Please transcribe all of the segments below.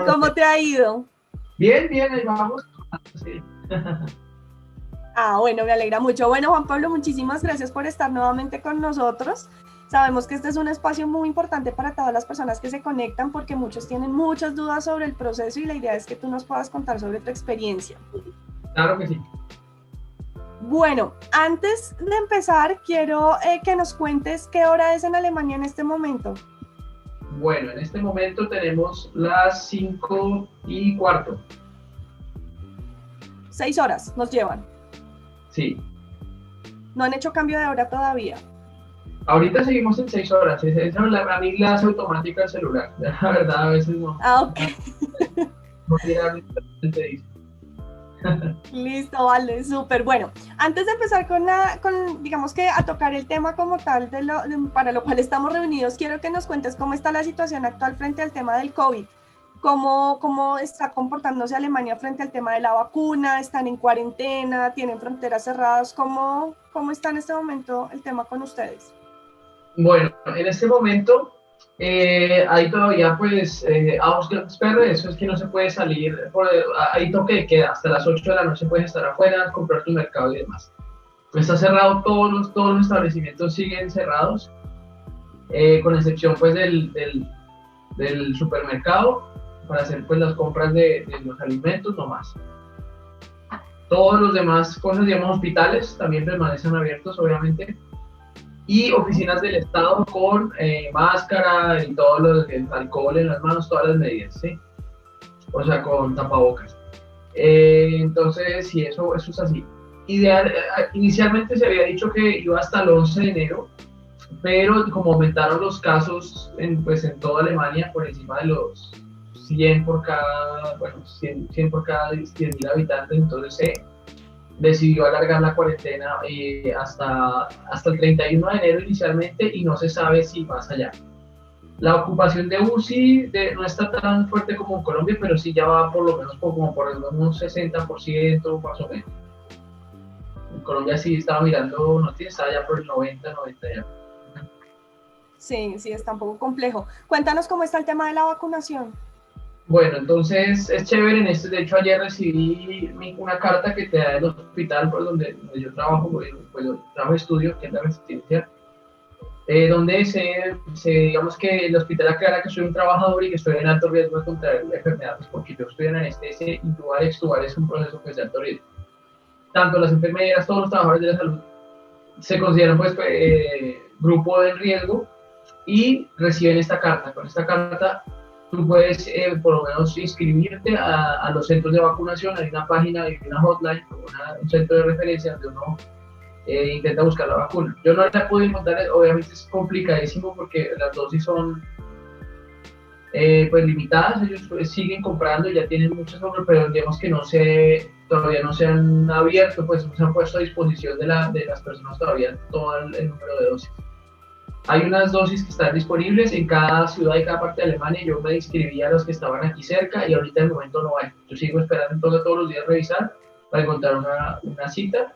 buenos ¿Cómo días. te ha ido? Bien, bien, ahí vamos. Sí. Bueno, me alegra mucho. Bueno, Juan Pablo, muchísimas gracias por estar nuevamente con nosotros. Sabemos que este es un espacio muy importante para todas las personas que se conectan porque muchos tienen muchas dudas sobre el proceso y la idea es que tú nos puedas contar sobre tu experiencia. Claro que sí. Bueno, antes de empezar, quiero que nos cuentes qué hora es en Alemania en este momento. Bueno, en este momento tenemos las 5:15. 6 horas nos llevan. Sí. No han hecho cambio de hora todavía. Ahorita seguimos en 6 horas. Esa es a mí la hace automática el celular. La verdad, a veces no. Ok. No mira, te dice. Listo, vale, súper. Bueno, antes de empezar digamos que a tocar el tema como tal para lo cual estamos reunidos, quiero que nos cuentes cómo está la situación actual frente al tema del COVID. ¿Cómo está comportándose Alemania frente al tema de la vacuna? ¿Están en cuarentena? ¿Tienen fronteras cerradas? ¿Cómo está en este momento el tema con ustedes? Bueno, en este momento hay todavía pues Ausgangssperre, eso es que no se puede salir, hay toque de queda, hasta las 8 de la noche puedes estar afuera, comprar tu mercado y demás. Está cerrado, todos los establecimientos siguen cerrados, con excepción pues del supermercado, para hacer pues las compras de los alimentos nomás. Todos los demás cosas, digamos hospitales, también permanecen abiertos obviamente. Y oficinas del Estado con máscara y el alcohol en las manos, todas las medidas, ¿sí? O sea, con tapabocas. Entonces, sí, eso es así. Inicialmente se había dicho que iba hasta el 11 de enero, pero como aumentaron los casos pues, en toda Alemania, por encima de los 100 por cada, 100 por cada 10.000 habitantes, entonces se decidió alargar la cuarentena hasta el 31 de enero inicialmente y no se sabe si más allá. La ocupación de UCI no está tan fuerte como en Colombia, pero sí ya va por lo menos como por un 60% más o menos. En Colombia sí estaba mirando noticias, estaba ya por el 90 ya. Sí, está un poco complejo. Cuéntanos cómo está el tema de la vacunación. Bueno, entonces es chévere en esto. De hecho, ayer recibí una carta que te da el hospital por donde yo trabajo, pues trabajo de estudio, que es la residencia, donde digamos que el hospital aclara que soy un trabajador y que estoy en alto riesgo de contraer la enfermedad, pues porque yo estoy en anestesia, intubar, extubar es un proceso pues, de alto riesgo. Tanto las enfermeras, todos los trabajadores de la salud se consideran pues grupo de riesgo y reciben esta carta. Con esta carta tú puedes por lo menos inscribirte a los centros de vacunación. Hay una página, hay una hotline, un centro de referencia donde uno intenta buscar la vacuna. Yo no la pude encontrar, obviamente es complicadísimo porque las dosis son pues limitadas, ellos pues, siguen comprando, ya tienen muchas compras, pero digamos que todavía no se han abierto, pues no se han puesto a disposición de las personas todavía todo el número de dosis. Hay unas dosis que están disponibles en cada ciudad y cada parte de Alemania. Yo me inscribí a las que estaban aquí cerca y ahorita en el momento no hay. Yo sigo esperando entonces todos los días revisar para encontrar una cita.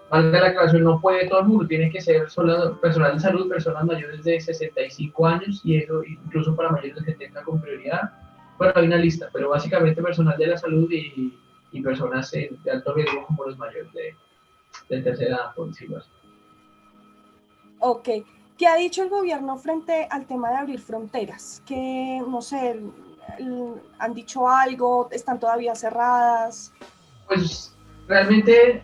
Valga la aclaración, no puede todo el mundo, tiene que ser solo personal de salud, personas mayores de 65 años y eso incluso para mayores de 70 con prioridad. Bueno, hay una lista, pero básicamente personal de la salud y personas de alto riesgo como los mayores de tercera edad, por decirlo así. Ok. ¿Qué ha dicho el gobierno frente al tema de abrir fronteras? Que, no sé, ¿han dicho algo? ¿Están todavía cerradas? Pues realmente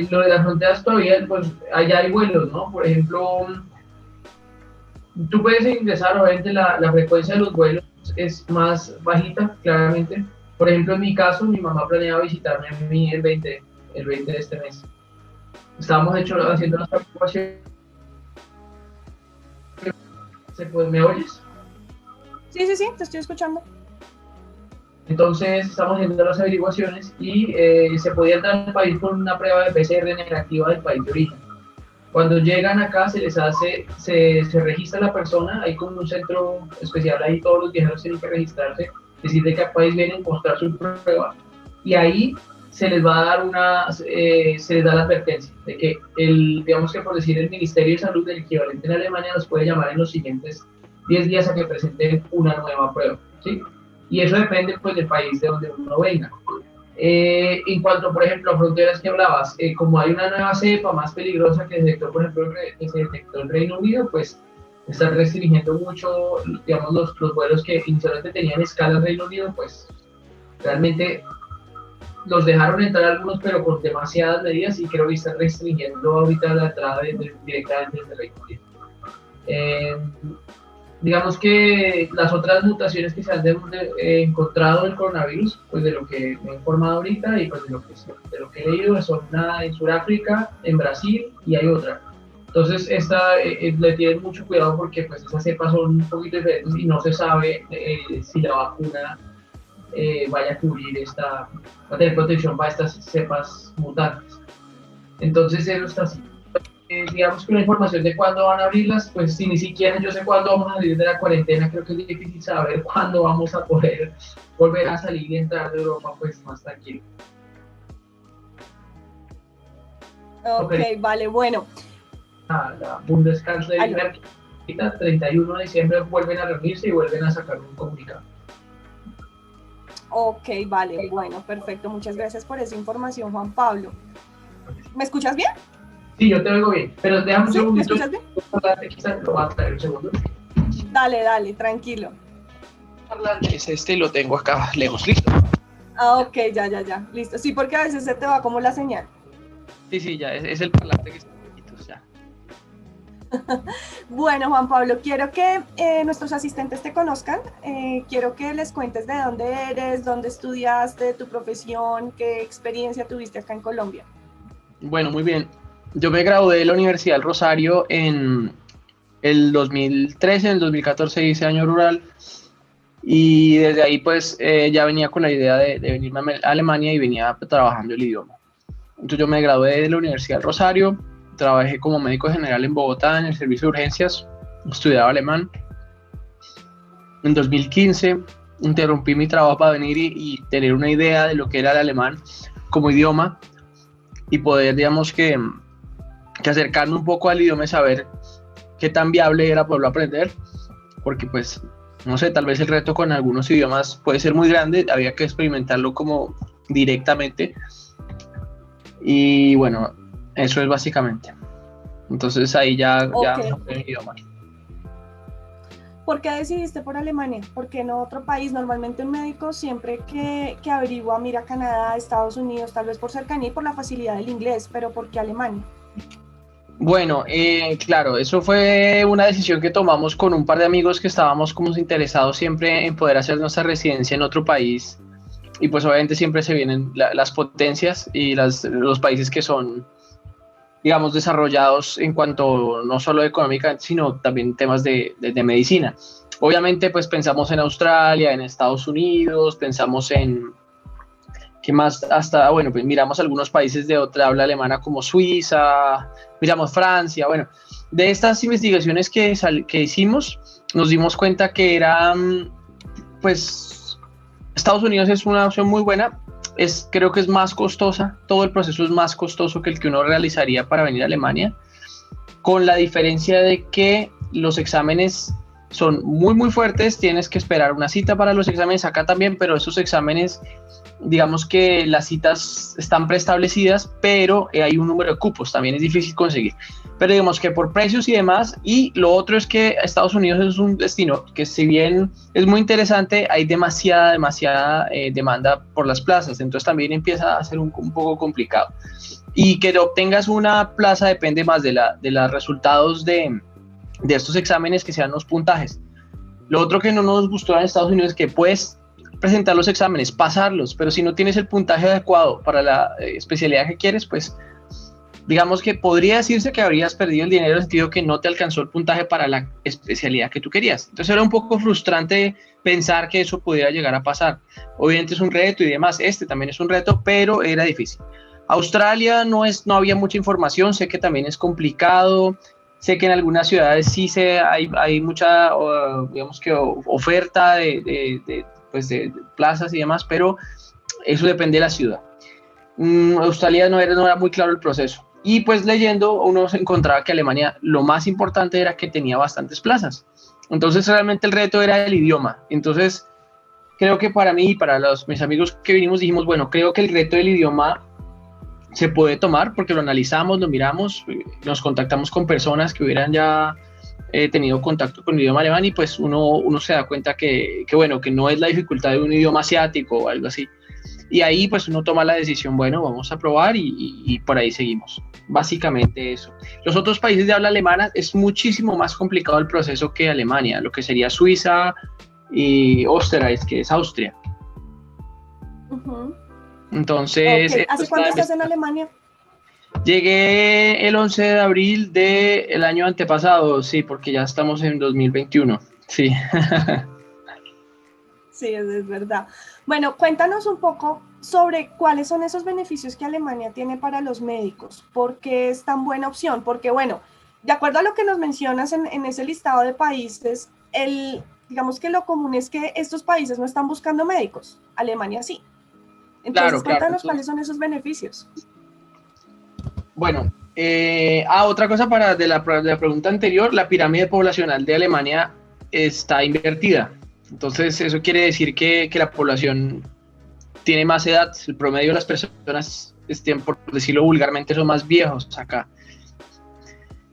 lo de las fronteras todavía, pues allá hay vuelos, ¿no? Por ejemplo, tú puedes ingresar, obviamente la frecuencia de los vuelos es más bajita, claramente. Por ejemplo, en mi caso, mi mamá planeaba visitarme a mí el 20 de este mes. Estábamos haciendo las preocupaciones. ¿Me oyes? Sí, te estoy escuchando. Entonces estamos haciendo las averiguaciones y se podía entrar al país con una prueba de PCR negativa del país de origen. Cuando llegan acá se registra la persona, hay como un centro especial ahí, todos los viajeros tienen que registrarse, decir de qué país vienen, mostrar su prueba y ahí se les va a dar se les da la advertencia de que digamos que por decir el Ministerio de Salud del equivalente en Alemania nos puede llamar en los siguientes 10 días a que presenten una nueva prueba, ¿sí? y eso depende pues del país de donde uno venga. En cuanto, por ejemplo, a fronteras que hablabas, como hay una nueva cepa más peligrosa que detectó, por ejemplo, que se detectó en Reino Unido, pues están restringiendo mucho, digamos, los vuelos que inicialmente tenían escala en Reino Unido, pues realmente los dejaron entrar algunos, pero con demasiadas medidas, y creo que están restringiendo ahorita la entrada directamente desde Reino Unido. Digamos que las otras mutaciones que se han encontrado del coronavirus, pues de lo que me he informado ahorita y pues de lo que he leído, son una en Sudáfrica, en Brasil, y hay otra. Entonces le tienen mucho cuidado porque pues esas cepas son un poquito diferentes y no se sabe si la vacuna vaya a cubrir va a tener protección para estas cepas mutantes. Entonces eso está así. Digamos que una información de cuándo van a abrirlas, pues si ni siquiera yo sé cuándo vamos a salir de la cuarentena, creo que es difícil saber cuándo vamos a poder volver a salir y entrar de Europa pues más tranquilo. Ok, vale, bueno. La Bundeskanzlerin, el 31 de diciembre vuelven a reunirse y vuelven a sacar un comunicado. Ok, vale, bueno, perfecto. Muchas gracias por esa información, Juan Pablo. ¿Me escuchas bien? Sí, yo te oigo bien, pero déjame un segundito. ¿Me escuchas bien? Quizás lo va a traer un segundo. Dale, tranquilo. Es este y lo tengo acá lejos, listo. Ok, ya, listo. Sí, porque a veces se te va como la señal. Sí, ya, es el parlante que está lejitos, ya. Bueno, Juan Pablo, quiero que nuestros asistentes te conozcan. Quiero que les cuentes de dónde eres, dónde estudiaste, tu profesión, qué experiencia tuviste acá en Colombia. Bueno, muy bien. Yo me gradué de la Universidad del Rosario en el 2013, en el 2014 hice año rural y desde ahí pues ya venía con la idea de venirme a Alemania y venía trabajando el idioma. Entonces yo me gradué de la Universidad del Rosario, trabajé como médico general en Bogotá en el servicio de urgencias, estudiaba alemán. En 2015 interrumpí mi trabajo para venir y tener una idea de lo que era el alemán como idioma y poder, digamos que acercarme un poco al idioma y saber qué tan viable era poderlo aprender, porque pues, no sé, tal vez el reto con algunos idiomas puede ser muy grande, había que experimentarlo como directamente, y bueno, eso es básicamente. Entonces ahí ya el idioma. ¿Por qué decidiste por Alemania? ¿Por qué no otro país? Normalmente un médico siempre que averigua mira Canadá, Estados Unidos, tal vez por cercanía y por la facilidad del inglés, pero ¿por qué Alemania? Bueno, claro, eso fue una decisión que tomamos con un par de amigos que estábamos como interesados siempre en poder hacer nuestra residencia en otro país, y pues obviamente siempre se vienen las potencias y los países que son, digamos, desarrollados en cuanto no solo económicamente, sino también temas de medicina. Obviamente pues pensamos en Australia, en Estados Unidos, pensamos en ¿qué más? Hasta, bueno, pues miramos algunos países de otra habla alemana como Suiza, miramos Francia. Bueno, de estas investigaciones que hicimos, nos dimos cuenta que era, pues, Estados Unidos es una opción muy buena. Creo que es más costosa, todo el proceso es más costoso que el que uno realizaría para venir a Alemania, con la diferencia de que los exámenes son muy fuertes, tienes que esperar una cita para los exámenes acá también, pero esos exámenes, digamos que las citas están preestablecidas, pero hay un número de cupos, también es difícil conseguir. Pero digamos que por precios y demás, y lo otro es que Estados Unidos es un destino que si bien es muy interesante, hay demasiada demanda por las plazas, entonces también empieza a ser un poco complicado. Y que obtengas una plaza depende más de los resultados de estos exámenes, que sean los puntajes. Lo otro que no nos gustó en Estados Unidos es que puedes presentar los exámenes, pasarlos, pero si no tienes el puntaje adecuado para la especialidad que quieres, pues digamos que podría decirse que habrías perdido el dinero en el sentido que no te alcanzó el puntaje para la especialidad que tú querías. Entonces era un poco frustrante pensar que eso pudiera llegar a pasar. Obviamente es un reto y demás, también es un reto, pero era difícil. Australia no había mucha información, sé que también es complicado, sé que en algunas ciudades sí hay mucha, digamos que oferta de plazas y demás, pero eso depende de la ciudad. Australia no era muy claro el proceso. Y pues leyendo uno se encontraba que Alemania lo más importante era que tenía bastantes plazas. Entonces realmente el reto era el idioma. Entonces creo que para mí y para mis amigos que vinimos dijimos, bueno, creo que el reto del idioma se puede tomar porque lo analizamos, lo miramos, nos contactamos con personas que hubieran ya tenido contacto con el idioma alemán y pues uno se da cuenta que bueno, que no es la dificultad de un idioma asiático o algo así. Y ahí pues uno toma la decisión, bueno, vamos a probar y por ahí seguimos. Básicamente eso. Los otros países de habla alemana es muchísimo más complicado el proceso que Alemania, lo que sería Suiza y Österreich, que es Austria. Uh-huh. Entonces... Okay. ¿Hace cuánto estás en Alemania? Llegué el 11 de abril del año antepasado, sí, porque ya estamos en 2021, sí. Sí, es verdad. Bueno, cuéntanos un poco sobre cuáles son esos beneficios que Alemania tiene para los médicos, por qué es tan buena opción, porque bueno, de acuerdo a lo que nos mencionas en ese listado de países, digamos que lo común es que estos países no están buscando médicos, Alemania sí. Entonces, cuéntanos cuáles son esos beneficios. Bueno, otra cosa de la pregunta anterior, la pirámide poblacional de Alemania está invertida. Entonces, eso quiere decir que la población tiene más edad. El promedio de las personas, por decirlo vulgarmente, son más viejos acá.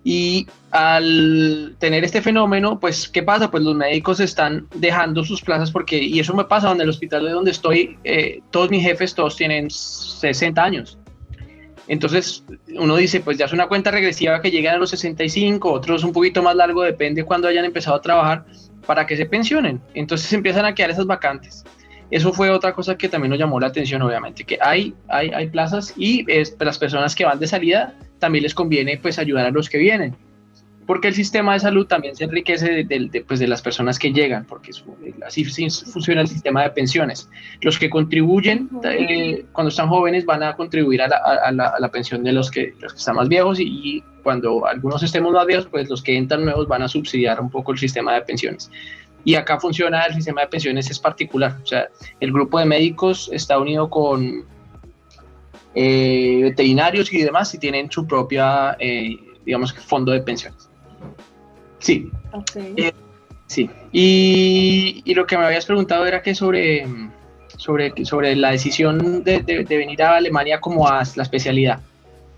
Y al tener este fenómeno, pues, ¿qué pasa? Pues los médicos están dejando sus plazas y eso me pasa en el hospital de donde estoy, todos mis jefes, todos tienen 60 años. Entonces uno dice, pues ya es una cuenta regresiva que llegan a los 65, otros un poquito más largo, depende de cuándo hayan empezado a trabajar, para que se pensionen. Entonces empiezan a quedar esas vacantes. Eso fue otra cosa que también nos llamó la atención, obviamente, que hay plazas y las personas que van de salida también les conviene pues ayudar a los que vienen, porque el sistema de salud también se enriquece de las personas que llegan, porque así funciona el sistema de pensiones. Los que contribuyen cuando están jóvenes van a contribuir a la pensión de los que están más viejos y cuando algunos estemos más viejos, pues los que entran nuevos van a subsidiar un poco el sistema de pensiones. Y acá funciona el sistema de pensiones, es particular, o sea, el grupo de médicos está unido con veterinarios y demás y tienen su propia, digamos, fondo de pensiones. Sí. Okay. Sí. Y lo que me habías preguntado era que sobre la decisión de venir a Alemania como a la especialidad.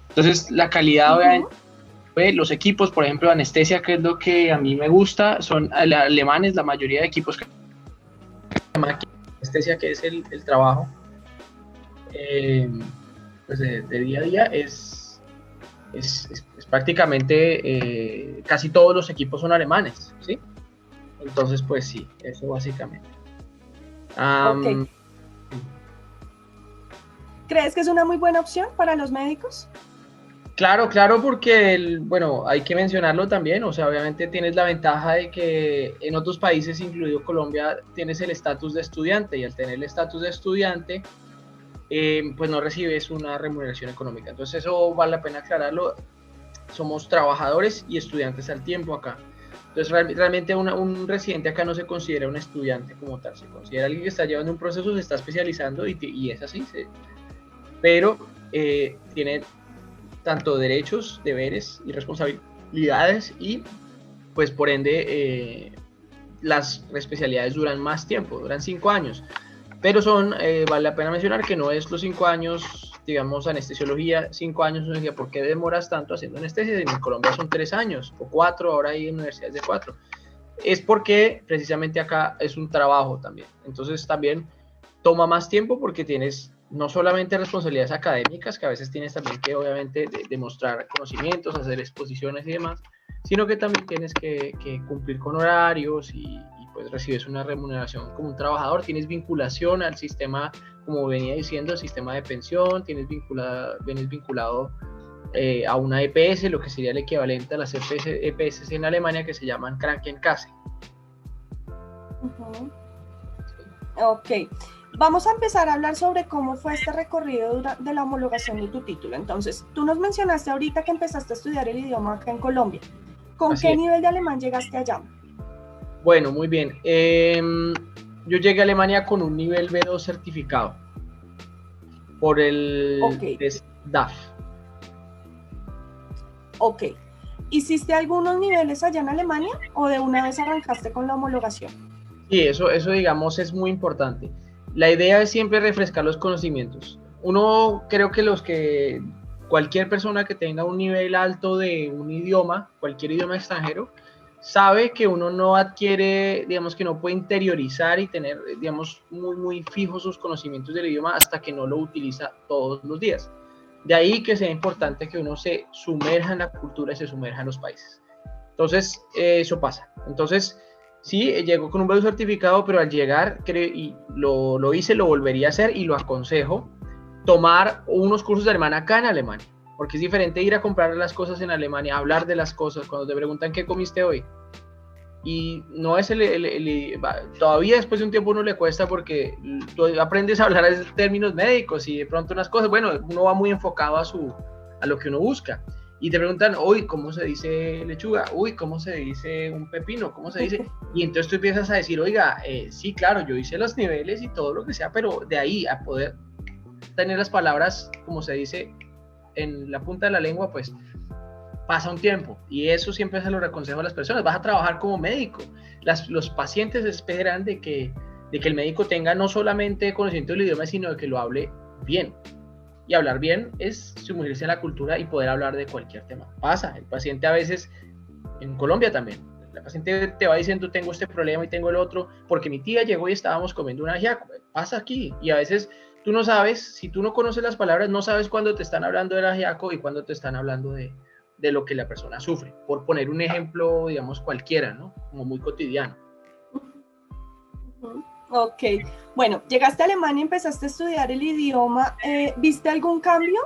Entonces, la calidad, obviamente, los equipos, por ejemplo, anestesia, que es lo que a mí me gusta, son alemanes, la mayoría de equipos que anestesia, que es el trabajo pues de día a día, es prácticamente casi todos los equipos son alemanes, ¿sí? Entonces, pues sí, eso básicamente. Okay. ¿Crees que es una muy buena opción para los médicos? Claro, porque, bueno, hay que mencionarlo también, o sea, obviamente tienes la ventaja de que en otros países, incluido Colombia, tienes el estatus de estudiante, y al tener el estatus de estudiante, pues no recibes una remuneración económica. Entonces eso vale la pena aclararlo. Somos trabajadores y estudiantes al tiempo acá. Entonces realmente un residente acá no se considera un estudiante como tal, se considera alguien que está llevando un proceso, se está especializando y es así. Pero tiene tanto derechos, deberes y responsabilidades y pues por ende las especialidades duran más tiempo, duran 5 años. Pero vale la pena mencionar que no es los 5 años, digamos, anestesiología, 5 años, ¿por qué demoras tanto haciendo anestesia? En Colombia son 3 años o 4, ahora hay universidades de 4. Es porque precisamente acá es un trabajo también. Entonces también toma más tiempo porque tienes no solamente responsabilidades académicas, que a veces tienes también que obviamente demostrar conocimientos, hacer exposiciones y demás, sino que también tienes que cumplir con horarios y pues recibes una remuneración como un trabajador, tienes vinculación al sistema, como venía diciendo, el sistema de pensión, vienes vinculado a una EPS, lo que sería el equivalente a las EPS en Alemania, que se llaman Krankenkasse. Ok, vamos a empezar a hablar sobre cómo fue este recorrido de la homologación de tu título. Entonces, tú nos mencionaste ahorita que empezaste a estudiar el idioma acá en Colombia. ¿Con qué nivel de alemán llegaste allá? Bueno, muy bien. Yo llegué a Alemania con un nivel B2 certificado por el DAF. Ok. ¿Hiciste algunos niveles allá en Alemania o de una vez arrancaste con la homologación? Sí, eso digamos es muy importante. La idea es siempre refrescar los conocimientos. Uno, creo que cualquier persona que tenga un nivel alto de un idioma, cualquier idioma extranjero, sabe que uno no adquiere, digamos que no puede interiorizar y tener, digamos, muy fijos sus conocimientos del idioma hasta que no lo utiliza todos los días. De ahí que sea importante que uno se sumerja en la cultura y se sumerja en los países. Entonces, eso pasa. Entonces, sí, llegó con un buen certificado, pero al llegar, y lo hice, lo volvería a hacer y lo aconsejo, tomar unos cursos de alemán acá en Alemania, porque es diferente ir a comprar las cosas en Alemania, hablar de las cosas, cuando te preguntan qué comiste hoy. Y no es todavía después de un tiempo uno le cuesta porque tú aprendes a hablar en términos médicos y de pronto unas cosas, bueno, uno va muy enfocado a lo que uno busca. Y te preguntan, uy, ¿cómo se dice lechuga? Uy, ¿cómo se dice un pepino? ¿Cómo se dice? Y entonces tú empiezas a decir, oiga, sí, claro, yo hice los niveles y todo lo que sea, pero de ahí a poder tener las palabras, como se dice, en la punta de la lengua, pues pasa un tiempo. Y eso siempre se lo aconsejo a las personas. Vas a trabajar como médico. Los pacientes esperan de que el médico tenga no solamente conocimiento del idioma, sino de que lo hable bien. Y hablar bien es sumergirse en la cultura y poder hablar de cualquier tema. Pasa, el paciente a veces, en Colombia también, la paciente te va diciendo, tengo este problema y tengo el otro, porque mi tía llegó y estábamos comiendo un ajiaco. Pasa aquí, y a veces tú no sabes, si tú no conoces las palabras, no sabes cuándo te están hablando del ajiaco y cuándo te están hablando de lo que la persona sufre, por poner un ejemplo, digamos, cualquiera, ¿no? Como muy cotidiano. Ok, bueno, llegaste a Alemania, empezaste a estudiar el idioma, ¿viste algún cambio?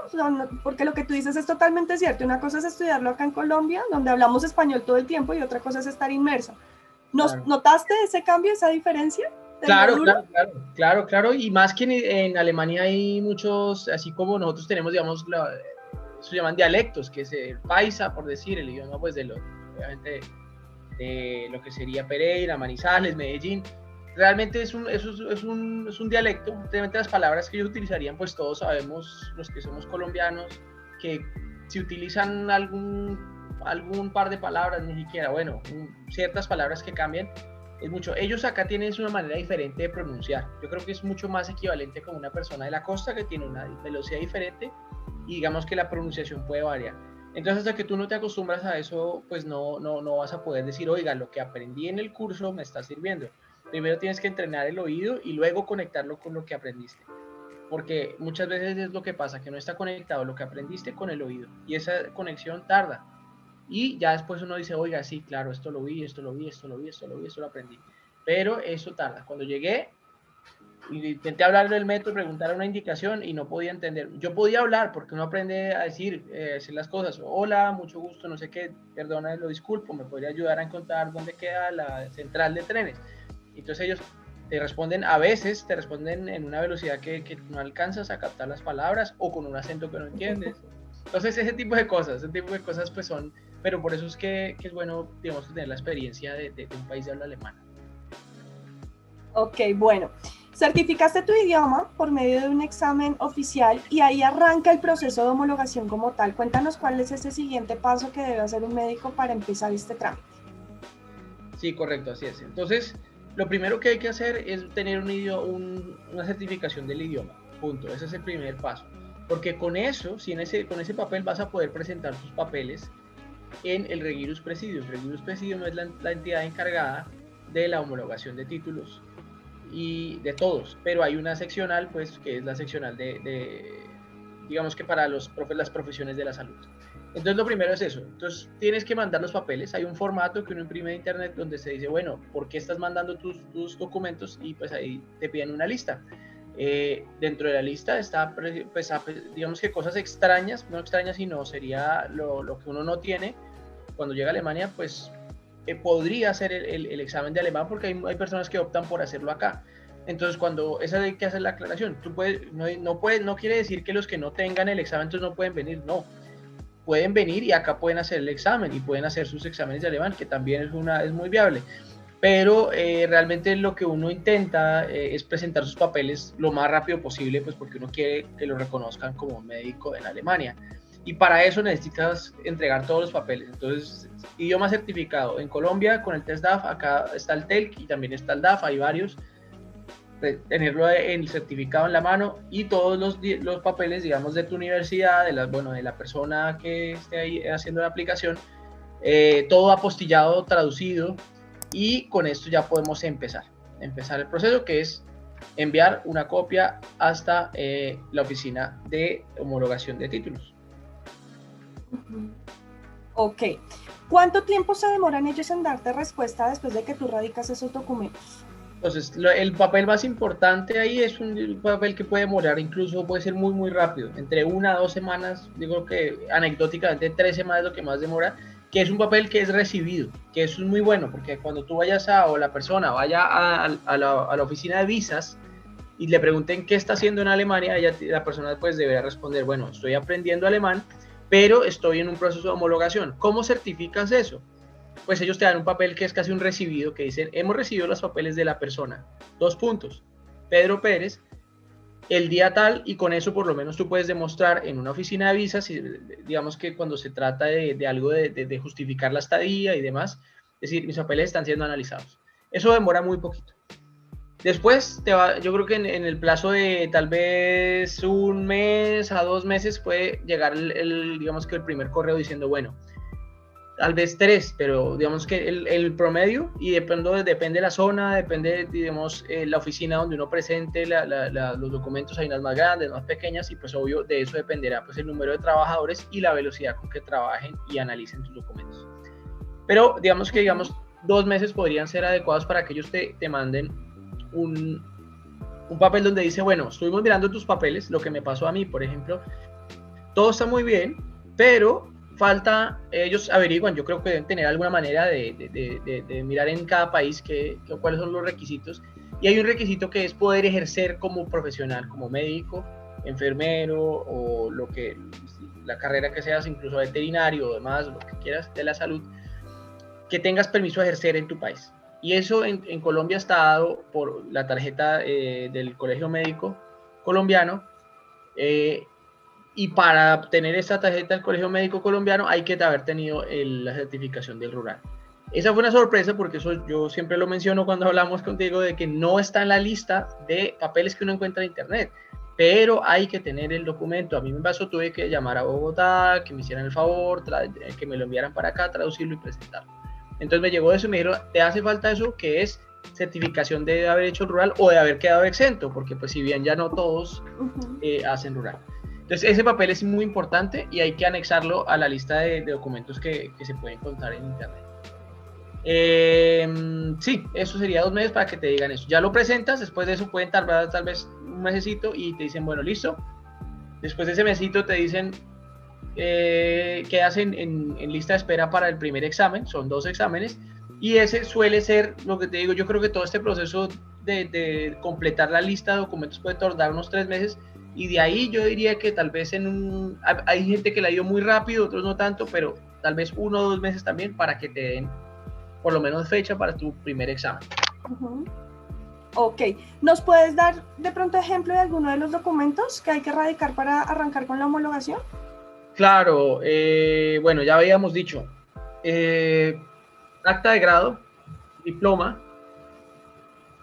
Porque lo que tú dices es totalmente cierto, una cosa es estudiarlo acá en Colombia, donde hablamos español todo el tiempo, y otra cosa es estar inmerso. Claro. ¿Notaste ese cambio, esa diferencia? Claro, y más que en Alemania hay muchos, así como nosotros tenemos, digamos, se llaman dialectos, que es el paisa, por decir, el idioma, pues, obviamente, de lo que sería Pereira, Manizales, Medellín. Realmente es un dialecto. Realmente las palabras que ellos utilizarían, pues todos sabemos, los que somos colombianos, que si utilizan algún par de palabras, ni siquiera, bueno, ciertas palabras que cambian, es mucho. Ellos acá tienen una manera diferente de pronunciar. Yo creo que es mucho más equivalente con una persona de la costa que tiene una velocidad diferente y digamos que la pronunciación puede variar. Entonces, hasta que tú no te acostumbras a eso, pues no vas a poder decir, oiga, lo que aprendí en el curso me está sirviendo. Primero tienes que entrenar el oído y luego conectarlo con lo que aprendiste. Porque muchas veces es lo que pasa, que no está conectado lo que aprendiste con el oído. Y esa conexión tarda. Y ya después uno dice, oiga, sí, claro, esto lo lo aprendí. Pero eso tarda. Cuando llegué, intenté hablar del método, preguntar una indicación y no podía entender. Yo podía hablar porque uno aprende a decir las cosas. Hola, mucho gusto, no sé qué, perdona, lo disculpo, me podría ayudar a encontrar dónde queda la central de trenes. Entonces ellos a veces te responden en una velocidad que no alcanzas a captar las palabras o con un acento que no entiendes. Entonces ese tipo de cosas pues son, pero por eso es que es bueno, digamos, tener la experiencia de un país de habla alemana. Ok, bueno. Certificaste tu idioma por medio de un examen oficial y ahí arranca el proceso de homologación como tal. Cuéntanos cuál es ese siguiente paso que debe hacer un médico para empezar este trámite. Sí, correcto, así es. Entonces, lo primero que hay que hacer es tener una certificación del idioma, punto. Ese es el primer paso. Porque con eso, con ese papel vas a poder presentar tus papeles en el Regirus Presidium. El Regirus Presidium es la entidad encargada de la homologación de títulos y de todos, pero hay una seccional, pues, que es la seccional digamos que para las profesiones de la salud. Entonces lo primero es eso. Entonces tienes que mandar los papeles. Hay un formato que uno imprime de internet donde se dice, bueno, ¿por qué estás mandando tus documentos? Y pues ahí te piden una lista. Dentro de la lista está, pues, digamos que cosas extrañas, no extrañas, sino sería lo que uno no tiene. Cuando llega a Alemania, pues podría hacer el examen de alemán, porque hay personas que optan por hacerlo acá. Entonces, esa hay que hacer la aclaración. No quiere decir que los que no tengan el examen entonces no pueden venir, no. Pueden venir y acá pueden hacer el examen y pueden hacer sus exámenes de alemán, que también es muy viable. Pero realmente lo que uno intenta es presentar sus papeles lo más rápido posible, pues porque uno quiere que lo reconozcan como médico en Alemania. y para eso necesitas entregar todos los papeles. Entonces, idioma certificado en Colombia con el test DAF, acá está el TELC y también está el DAF, hay varios. Tenerlo en el certificado en la mano y todos los papeles, digamos, de tu universidad, de la persona que esté ahí haciendo la aplicación, todo apostillado, traducido, y con esto ya podemos empezar el proceso, que es enviar una copia hasta la oficina de homologación de títulos. Ok. ¿Cuánto tiempo se demoran ellos en darte respuesta después de que tú radicas esos documentos? Entonces, el papel más importante ahí es un papel que puede demorar, incluso puede ser muy, muy rápido, entre 1 a 2 semanas, digo que anecdóticamente 3 semanas es lo que más demora, que es un papel que es recibido, que eso es muy bueno, porque cuando tú vayas o la persona vaya a la oficina de visas y le pregunten qué está haciendo en Alemania, la persona pues deberá responder, bueno, estoy aprendiendo alemán, pero estoy en un proceso de homologación. ¿Cómo certificas eso? Pues ellos te dan un papel que es casi un recibido, que dicen, hemos recibido los papeles de la persona, 2 puntos, Pedro Pérez, el día tal, y con eso por lo menos tú puedes demostrar en una oficina de visas, digamos que cuando se trata de algo de justificar la estadía y demás, es decir, mis papeles están siendo analizados. Eso demora muy poquito. Después, yo creo que en el plazo de tal vez 1 mes a 2 meses puede llegar digamos que el primer correo diciendo, bueno, tal vez 3, pero digamos que el promedio, y depende de la zona, depende, digamos, la oficina donde uno presente los documentos, hay unas más grandes, más pequeñas, y pues obvio de eso dependerá pues el número de trabajadores y la velocidad con que trabajen y analicen tus documentos. Pero digamos que 2 meses podrían ser adecuados para que ellos te manden un papel donde dice, bueno, estuvimos mirando tus papeles, lo que me pasó a mí, por ejemplo, todo está muy bien, pero falta, ellos averiguan, yo creo que deben tener alguna manera de mirar en cada país cuáles son los requisitos, y hay un requisito que es poder ejercer como profesional, como médico, enfermero, o la carrera que seas, incluso veterinario o demás, lo que quieras de la salud, que tengas permiso de ejercer en tu país. Y eso en Colombia está dado por la tarjeta del Colegio Médico Colombiano, y para obtener esta tarjeta del Colegio Médico Colombiano hay que haber tenido la certificación del rural. Esa fue una sorpresa porque eso yo siempre lo menciono cuando hablamos contigo, de que no está en la lista de papeles que uno encuentra en internet, pero hay que tener el documento. A mí me pasó, tuve que llamar a Bogotá, que me hicieran el favor, que me lo enviaran para acá, traducirlo y presentarlo. Entonces me llegó eso y me dijeron, ¿te hace falta eso? Que es certificación de haber hecho el rural o de haber quedado exento, porque pues si bien ya no todos hacen rural. Entonces ese papel es muy importante y hay que anexarlo a la lista de documentos que se pueden encontrar en internet. Sí, eso sería 2 meses para que te digan eso. Ya lo presentas, después de eso pueden tardar tal vez 1 mesecito y te dicen, bueno, listo. Después de ese mesito te dicen, quedas en lista de espera para el primer examen, son 2 exámenes, y ese suele ser, lo que te digo, yo creo que todo este proceso de completar la lista de documentos puede tardar unos 3 meses, y de ahí yo diría que tal vez hay gente que la dio muy rápido, otros no tanto, pero tal vez 1 o 2 meses también para que te den por lo menos fecha para tu primer examen. Ok, ¿nos puedes dar de pronto ejemplo de alguno de los documentos que hay que radicar para arrancar con la homologación? Claro, bueno, ya habíamos dicho, acta de grado, diploma,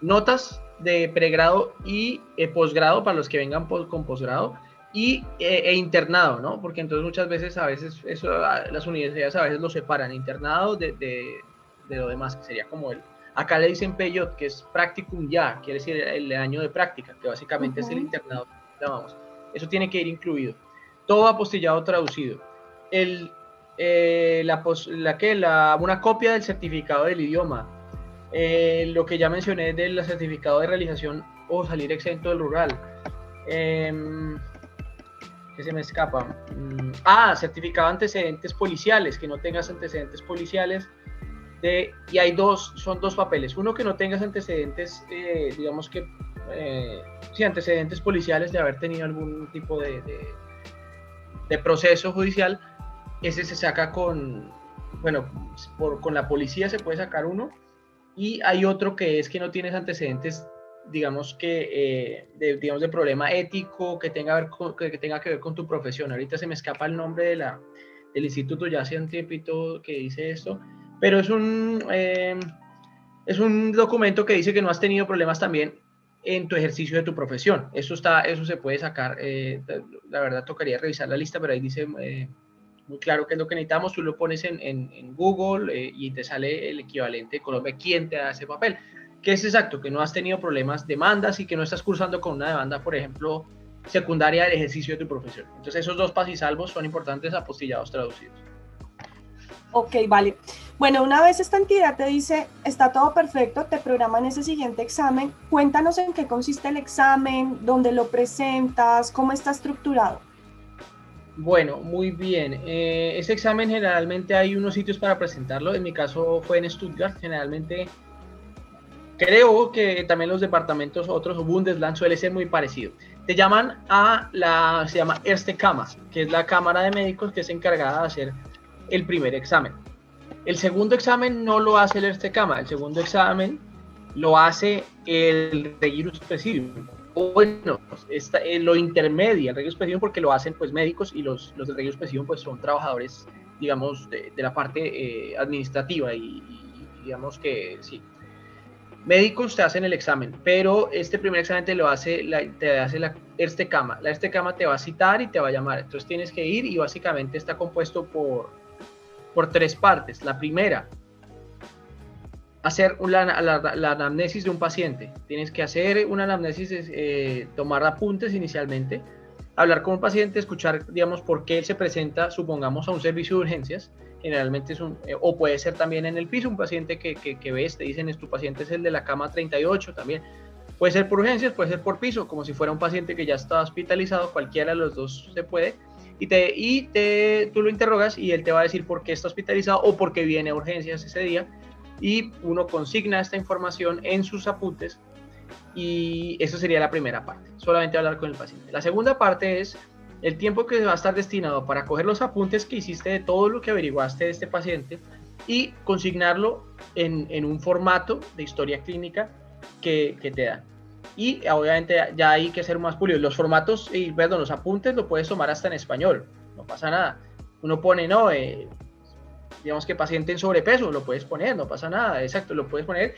notas de pregrado y posgrado para los que vengan con posgrado, e internado, ¿no? Porque entonces muchas veces, eso, las universidades a veces lo separan, internado de lo demás, que sería como acá le dicen PJ, que es practicum ya, quiere decir el año de práctica, que básicamente es el internado, llamamos. Eso tiene que ir incluido. Todo apostillado, traducido. Una copia del certificado del idioma. Lo que ya mencioné del certificado de realización o salir exento del rural. ¿Qué se me escapa? Certificado de antecedentes policiales, que no tengas antecedentes policiales. Y son 2 papeles. Uno, que no tengas antecedentes, digamos que, antecedentes policiales de haber tenido algún tipo de proceso judicial. Ese se saca con la policía, se puede sacar uno. Y hay otro que es que no tienes antecedentes digamos que, de problema ético que tenga que ver con tu profesión. Ahorita se me escapa el nombre del instituto, ya hace un tiempito que dice esto, pero es un documento que dice que no has tenido problemas también en tu ejercicio de tu profesión. Eso se puede sacar, la verdad tocaría revisar la lista, pero ahí dice muy claro qué es lo que necesitamos. Tú lo pones en Google y te sale el equivalente de Colombia, quién te da ese papel, que es exacto, que no has tenido problemas, demandas, y que no estás cursando con una demanda, por ejemplo, secundaria del ejercicio de tu profesión. Entonces esos dos pasisalvos son importantes, apostillados, traducidos. Ok, vale. Bueno, una vez esta entidad te dice, está todo perfecto, te programan ese siguiente examen, cuéntanos en qué consiste el examen, dónde lo presentas, cómo está estructurado. Bueno, muy bien. Ese examen generalmente hay unos sitios para presentarlo. En mi caso fue en Stuttgart. Generalmente creo que también los departamentos otros, o Bundesland, suele ser muy parecido. Te llaman se llama Erste Kammer, que es la Cámara de Médicos que es encargada de hacer el primer examen. El segundo examen no lo hace el Erste Kammer. El segundo examen lo hace el Regius Presidium. Bueno, lo intermedia el Regius Presidium, porque lo hacen pues médicos, y los del Regius Presidium pues son trabajadores, digamos, de la parte administrativa, y digamos que sí. Médicos te hacen el examen, pero este primer examen te hace la Erste Kammer. La Erste Kammer te va a citar y te va a llamar. Entonces tienes que ir, y básicamente está compuesto por tres partes. La primera, hacer la anamnesis de un paciente. Tienes que hacer una anamnesis, tomar apuntes inicialmente, hablar con un paciente, escuchar, digamos, por qué él se presenta, supongamos, a un servicio de urgencias. Generalmente es o puede ser también en el piso, un paciente que ves, te dicen, tu paciente es el de la cama 38, también. Puede ser por urgencias, puede ser por piso, como si fuera un paciente que ya está hospitalizado, cualquiera de los dos se puede. Tú lo interrogas y él te va a decir por qué está hospitalizado o por qué viene a urgencias ese día, y uno consigna esta información en sus apuntes, y eso sería la primera parte, solamente hablar con el paciente. La segunda parte es el tiempo que va a estar destinado para coger los apuntes que hiciste de todo lo que averiguaste de este paciente y consignarlo en un formato de historia clínica que te dan. Y obviamente ya hay que ser más pulido. Los formatos, los apuntes lo puedes tomar hasta en español, no pasa nada. Uno pone, digamos que paciente en sobrepeso, lo puedes poner, no pasa nada, exacto, lo puedes poner.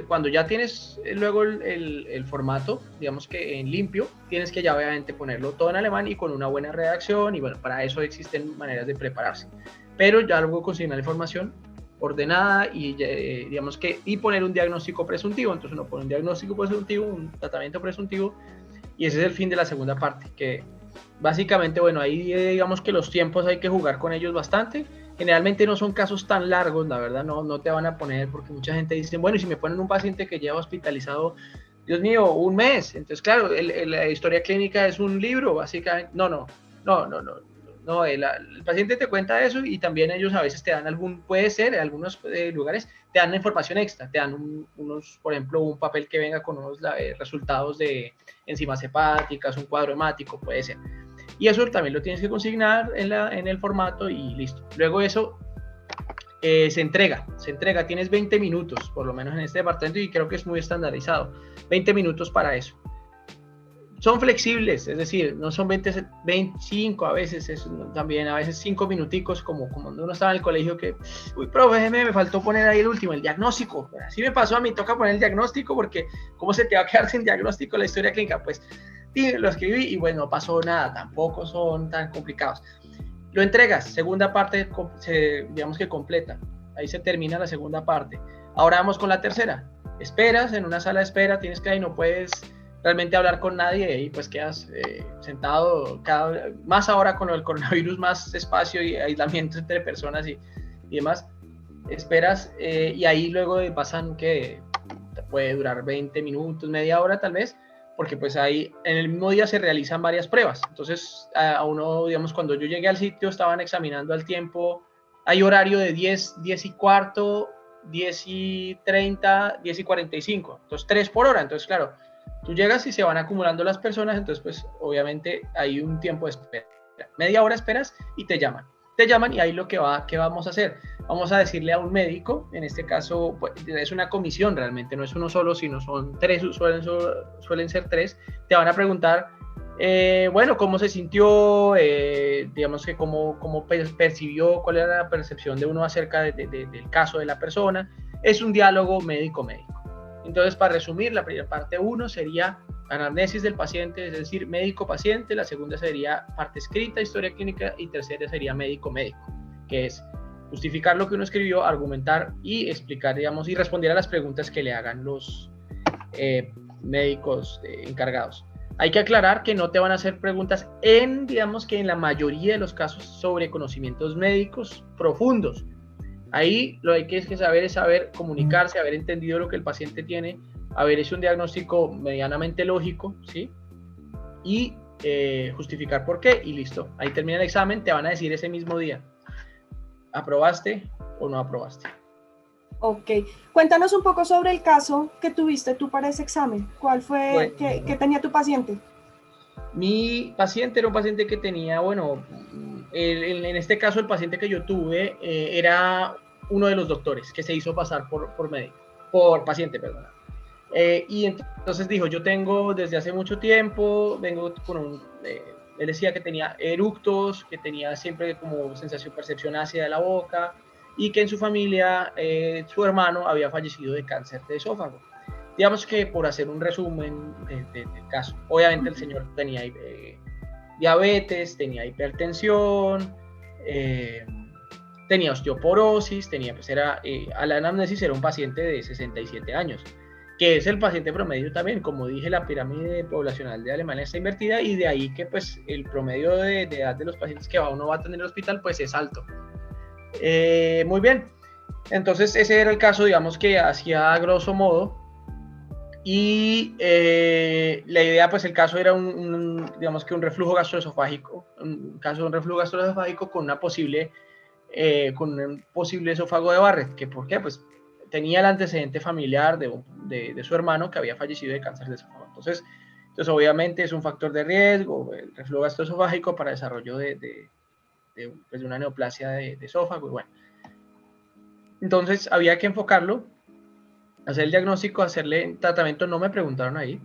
Cuando ya tienes luego el formato, digamos que en limpio, tienes que ya obviamente ponerlo todo en alemán y con una buena redacción, y bueno, para eso existen maneras de prepararse. Pero ya luego consignar la información ordenada y digamos que, y poner un diagnóstico presuntivo. Entonces uno pone un diagnóstico presuntivo, un tratamiento presuntivo, y ese es el fin de la segunda parte, que básicamente, bueno, ahí digamos que los tiempos hay que jugar con ellos bastante. Generalmente no son casos tan largos, la verdad, no te van a poner, porque mucha gente dice, bueno, y si me ponen un paciente que lleva hospitalizado, Dios mío, un mes. Entonces, claro, la historia clínica es un libro, básicamente. No, el paciente te cuenta eso, y también ellos a veces te dan puede ser, en algunos lugares, te dan información extra, te dan por ejemplo, un papel que venga con unos resultados de enzimas hepáticas, un cuadro hemático, puede ser. Y eso también lo tienes que consignar en el formato y listo. Luego eso se entrega, tienes 20 minutos, por lo menos en este departamento, y creo que es muy estandarizado, 20 minutos para eso. Son flexibles, es decir, no son 25, a veces también, a veces 5 minuticos, como uno estaba en el colegio que, uy, profe, me faltó poner ahí el último, el diagnóstico. Así me pasó a mí, toca poner el diagnóstico, porque ¿cómo se te va a quedar sin diagnóstico la historia clínica? Pues lo escribí y bueno, no pasó nada, tampoco son tan complicados. Lo entregas, segunda parte, digamos que completa, ahí se termina la segunda parte. Ahora vamos con la tercera. Esperas en una sala de espera, tienes que ir, no puedes realmente hablar con nadie, y pues quedas sentado, más ahora con el coronavirus, más espacio y aislamiento entre personas y demás. Esperas y ahí luego pasan que puede durar 20 minutos, media hora tal vez, porque pues ahí en el mismo día se realizan varias pruebas. Entonces a uno, digamos, cuando yo llegué al sitio estaban examinando al tiempo, hay horario de 10 y cuarto, 10 y 30, 10 y 45, entonces 3 por hora. Entonces claro, tú llegas y se van acumulando las personas, entonces pues obviamente hay un tiempo de espera, media hora esperas y te llaman te llaman y ahí ¿qué vamos a hacer? Vamos a decirle a un médico, en este caso pues, es una comisión realmente, no es uno solo, sino son tres, suelen ser tres, te van a preguntar, bueno, cómo se sintió, digamos que cómo percibió, cuál era la percepción de uno acerca del caso de la persona. Es un diálogo médico-médico. Entonces, para resumir, la primera parte 1 sería anamnesis del paciente, es decir, médico-paciente. La segunda sería parte escrita, historia clínica, y tercera sería médico-médico, que es justificar lo que uno escribió, argumentar y explicar, digamos, y responder a las preguntas que le hagan los médicos encargados. Hay que aclarar que no te van a hacer preguntas digamos que en la mayoría de los casos sobre conocimientos médicos profundos. Ahí lo que hay que saber es saber comunicarse, haber entendido lo que el paciente tiene, haber hecho un diagnóstico medianamente lógico, ¿sí? Y justificar por qué, y listo. Ahí termina el examen, te van a decir ese mismo día, ¿aprobaste o no aprobaste? Ok, cuéntanos un poco sobre el caso que tuviste tú para ese examen. ¿Cuál fue, qué tenía tu paciente? Mi paciente era un paciente que tenía, bueno, en este caso el paciente que yo tuve era uno de los doctores que se hizo pasar por paciente, perdón. Y entonces dijo, yo tengo desde hace mucho tiempo, vengo con él decía que tenía eructos, que tenía siempre como percepción ácida de la boca, y que en su familia su hermano había fallecido de cáncer de esófago. Digamos que por hacer un resumen del caso, obviamente el señor tenía diabetes, tenía hipertensión, tenía osteoporosis, a la anamnesis era un paciente de 67 años, que es el paciente promedio también. Como dije, la pirámide poblacional de Alemania está invertida, y de ahí que pues el promedio de edad de los pacientes que uno va a tener en el hospital pues es alto. Muy bien, entonces ese era el caso, digamos que hacía grosso modo, y la idea, pues el caso era digamos que un reflujo gastroesofágico, con un posible esófago de Barrett. ¿Por qué? Pues tenía el antecedente familiar de su hermano que había fallecido de cáncer de esófago. Entonces obviamente es un factor de riesgo el reflujo gastroesofágico para desarrollo de una neoplasia de esófago, y bueno. Entonces había que enfocarlo, hacer el diagnóstico, hacerle tratamiento. No me preguntaron ahí,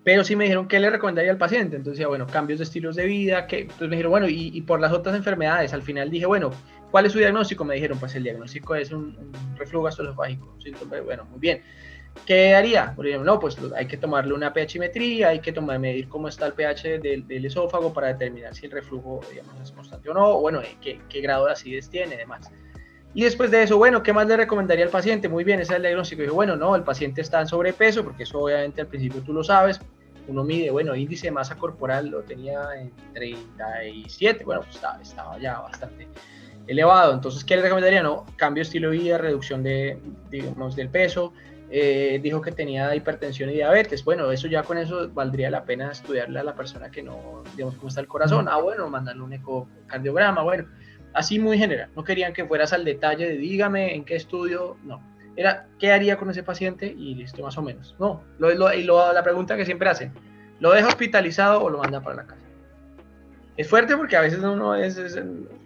pero sí me dijeron qué le recomendaría al paciente. Entonces decía, bueno, cambios de estilos de vida, entonces me dijeron, bueno, y por las otras enfermedades. Al final dije, bueno, ¿cuál es su diagnóstico? Me dijeron, pues el diagnóstico es un reflujo gastroesofágico. ¿Sí? Bueno, muy bien. ¿Qué haría? Por ejemplo, no, pues hay que tomarle una pHimetría, hay que medir cómo está el pH del esófago para determinar si el reflujo, digamos, es constante o no, o bueno, qué grado de acidez tiene y demás. Y después de eso, bueno, ¿qué más le recomendaría al paciente? Muy bien, ese es el diagnóstico. Y dije, bueno, no, el paciente está en sobrepeso, porque eso obviamente al principio tú lo sabes. Uno mide, bueno, índice de masa corporal lo tenía en 37, bueno, pues estaba ya bastante elevado. Entonces, ¿qué le recomendaría? No, cambio de estilo de vida, reducción digamos, del peso. Dijo que tenía hipertensión y diabetes. Bueno, eso ya con eso valdría la pena estudiarle a la persona que no, digamos, cómo está el corazón. Bueno, mandarle un ecocardiograma. Bueno, así muy general. No querían que fueras al detalle de dígame en qué estudio. No, era qué haría con ese paciente y listo, más o menos. No, la pregunta que siempre hacen, ¿lo deja hospitalizado o lo manda para la casa? Es fuerte porque a veces uno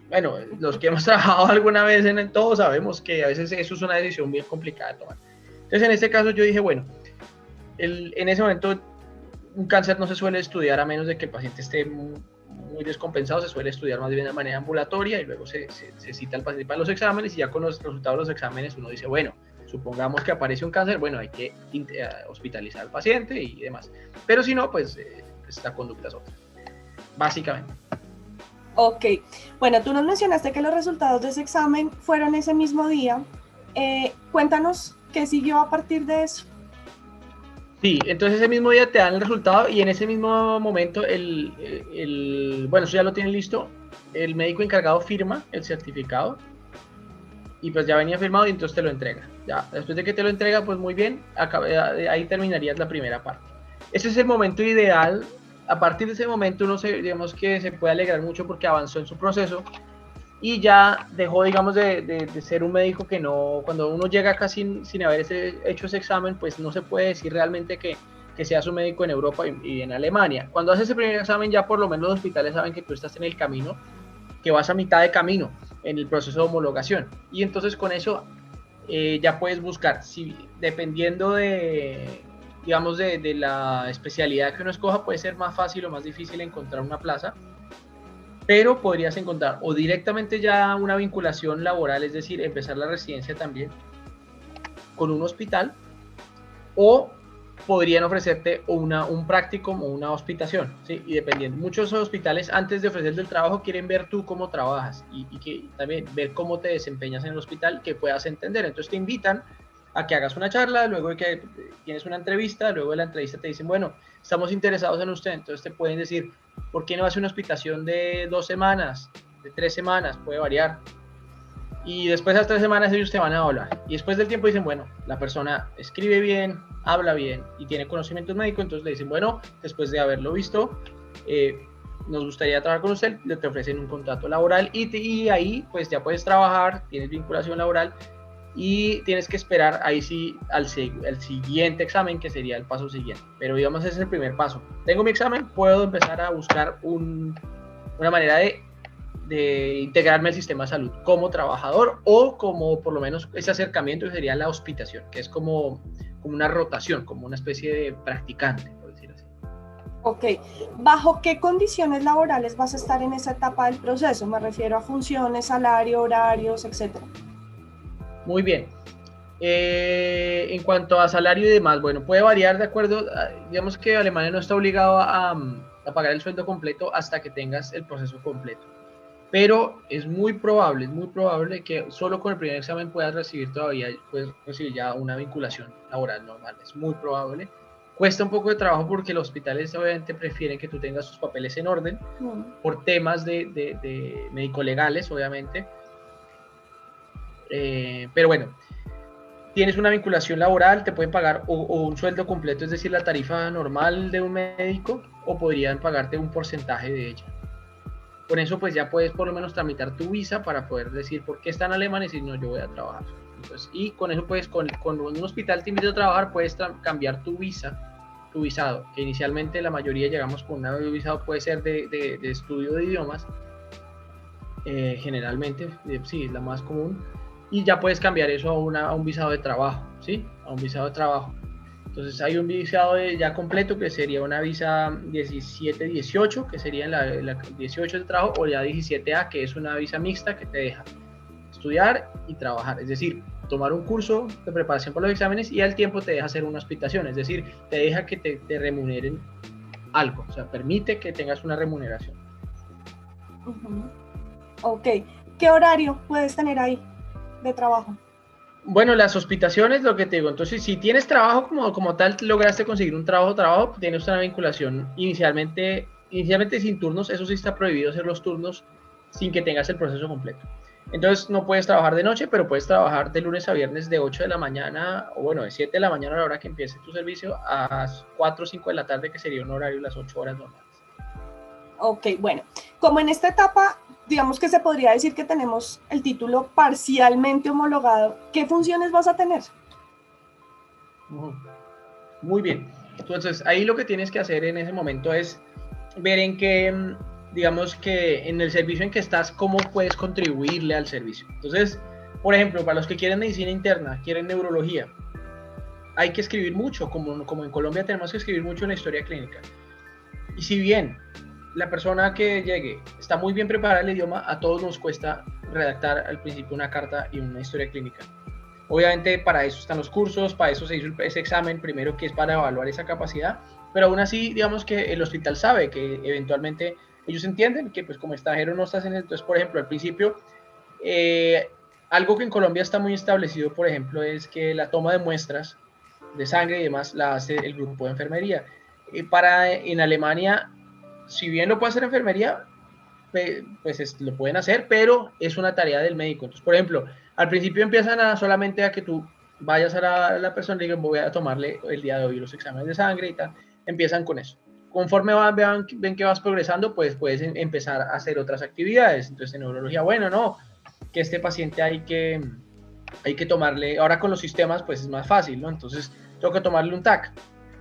bueno, los que hemos trabajado alguna vez todos sabemos que a veces eso es una decisión bien complicada de tomar. Entonces, en este caso yo dije, bueno, en ese momento un cáncer no se suele estudiar a menos de que el paciente esté muy descompensado. Se suele estudiar más bien de manera ambulatoria, y luego se cita al paciente para los exámenes, y ya con los resultados de los exámenes uno dice, bueno, supongamos que aparece un cáncer, bueno, hay que hospitalizar al paciente y demás. Pero si no, pues la conducta es otra, básicamente. Ok, bueno, tú nos mencionaste que los resultados de ese examen fueron ese mismo día. Cuéntanos qué siguió a partir de eso. Sí, entonces ese mismo día te dan el resultado, y en ese mismo momento bueno, eso ya lo tienen listo, el médico encargado firma el certificado, y pues ya venía firmado, y entonces te lo entrega. Ya, después de que te lo entrega, pues muy bien, ahí terminarías la primera parte. Ese es el momento ideal. A partir de ese momento digamos que se puede alegrar mucho porque avanzó en su proceso y ya dejó, digamos, de ser un médico que no, cuando uno llega acá sin haber hecho ese examen, pues no se puede decir realmente que seas un médico en Europa y en Alemania. Cuando haces ese primer examen, ya por lo menos los hospitales saben que tú estás en el camino que vas a mitad de camino en el proceso de homologación. Y entonces con eso ya puedes buscar, si, dependiendo de, digamos, de la especialidad que uno escoja, puede ser más fácil o más difícil encontrar una plaza, pero podrías encontrar o directamente ya una vinculación laboral, es decir, empezar la residencia también con un hospital, o podrían ofrecerte un practicum o una hospitación, ¿sí? Y dependiendo, muchos hospitales antes de ofrecerte el trabajo quieren ver tú cómo trabajas y que también ver cómo te desempeñas en el hospital, que puedas entender. Entonces te invitan a que hagas una charla, luego de que tienes una entrevista, luego de la entrevista te dicen, bueno, estamos interesados en usted, entonces te pueden decir, ¿por qué no hace una hospitación de 2 semanas, de 3 semanas? Puede variar. Y después de las 3 semanas ellos te van a hablar. Y después del tiempo dicen, bueno, la persona escribe bien, habla bien y tiene conocimientos médicos, entonces le dicen, bueno, después de haberlo visto, nos gustaría trabajar con usted, te ofrecen un contrato laboral y ahí pues ya puedes trabajar, tienes vinculación laboral y tienes que esperar ahí sí al siguiente examen, que sería el paso siguiente. Pero digamos ese es el primer paso. Tengo mi examen, puedo empezar a buscar una manera de integrarme al sistema de salud como trabajador o como por lo menos ese acercamiento que sería la hospitación, que es como una rotación, como una especie de practicante, por decir así. Ok, ¿bajo qué condiciones laborales vas a estar en esa etapa del proceso? Me refiero a funciones, salario, horarios, etcétera. Muy bien. En cuanto a salario y demás, bueno, puede variar de acuerdo, digamos que Alemania no está obligado a pagar el sueldo completo hasta que tengas el proceso completo. Pero es muy probable que solo con el primer examen puedas recibir ya una vinculación laboral normal. Es muy probable. Cuesta un poco de trabajo porque los hospitales obviamente prefieren que tú tengas tus papeles en orden por temas de médico-legales, obviamente. Pero bueno, tienes una vinculación laboral, te pueden pagar o un sueldo completo, es decir, la tarifa normal de un médico, o podrían pagarte un porcentaje de ella. Con eso pues ya puedes por lo menos tramitar tu visa para poder decir por qué está en Alemania y decir no, yo voy a trabajar. Entonces, y con eso puedes, con un hospital te invita a trabajar, puedes cambiar tu visado, que inicialmente la mayoría llegamos con un visado, puede ser de estudio de idiomas, generalmente, sí, es la más común, y ya puedes cambiar eso a un visado de trabajo, ¿sí? A un visado de trabajo. Entonces hay un visado ya completo que sería una visa 17-18, que sería la 18 de trabajo, o ya 17A, que es una visa mixta que te deja estudiar y trabajar. Es decir, tomar un curso de preparación para los exámenes y al tiempo te deja hacer una hospitación. Es decir, te deja que te remuneren algo. O sea, permite que tengas una remuneración. Ok. ¿Qué horario puedes tener ahí de trabajo? Bueno, las hospitaciones, lo que te digo, entonces si tienes trabajo como tal, lograste conseguir un trabajo, tienes una vinculación inicialmente sin turnos, eso sí está prohibido hacer los turnos sin que tengas el proceso completo. Entonces no puedes trabajar de noche, pero puedes trabajar de lunes a viernes de 8 de la mañana, o bueno, de 7 de la mañana a la hora que empiece tu servicio, a 4 o 5 de la tarde, que sería un horario de las 8 horas normales. Ok, bueno, como en esta etapa, digamos que se podría decir que tenemos el título parcialmente homologado, ¿qué funciones vas a tener? Muy bien. Entonces, ahí lo que tienes que hacer en ese momento es ver en qué, digamos que en el servicio en que estás, cómo puedes contribuirle al servicio. Entonces, por ejemplo, para los que quieren medicina interna, quieren neurología, hay que escribir mucho, como en Colombia tenemos que escribir mucho en la historia clínica. Y si bien la persona que llegue está muy bien preparada el idioma, a todos nos cuesta redactar al principio una carta y una historia clínica. Obviamente para eso están los cursos, para eso se hizo ese examen primero, que es para evaluar esa capacidad, pero aún así digamos que el hospital sabe que eventualmente ellos entienden que pues como extranjero no estás en el, entonces por ejemplo al principio algo que en Colombia está muy establecido, por ejemplo, es que la toma de muestras de sangre y demás la hace el grupo de enfermería. En Alemania, si bien lo puede hacer enfermería, pues lo pueden hacer, pero es una tarea del médico. Entonces, por ejemplo, al principio empiezan solamente a que tú vayas a la persona y digan, voy a tomarle el día de hoy los exámenes de sangre y tal. Empiezan con eso. Conforme ven que vas progresando, pues puedes empezar a hacer otras actividades. Entonces, en neurología, bueno, no, que este paciente hay que tomarle, ahora con los sistemas, pues es más fácil, ¿no? Entonces, tengo que tomarle un TAC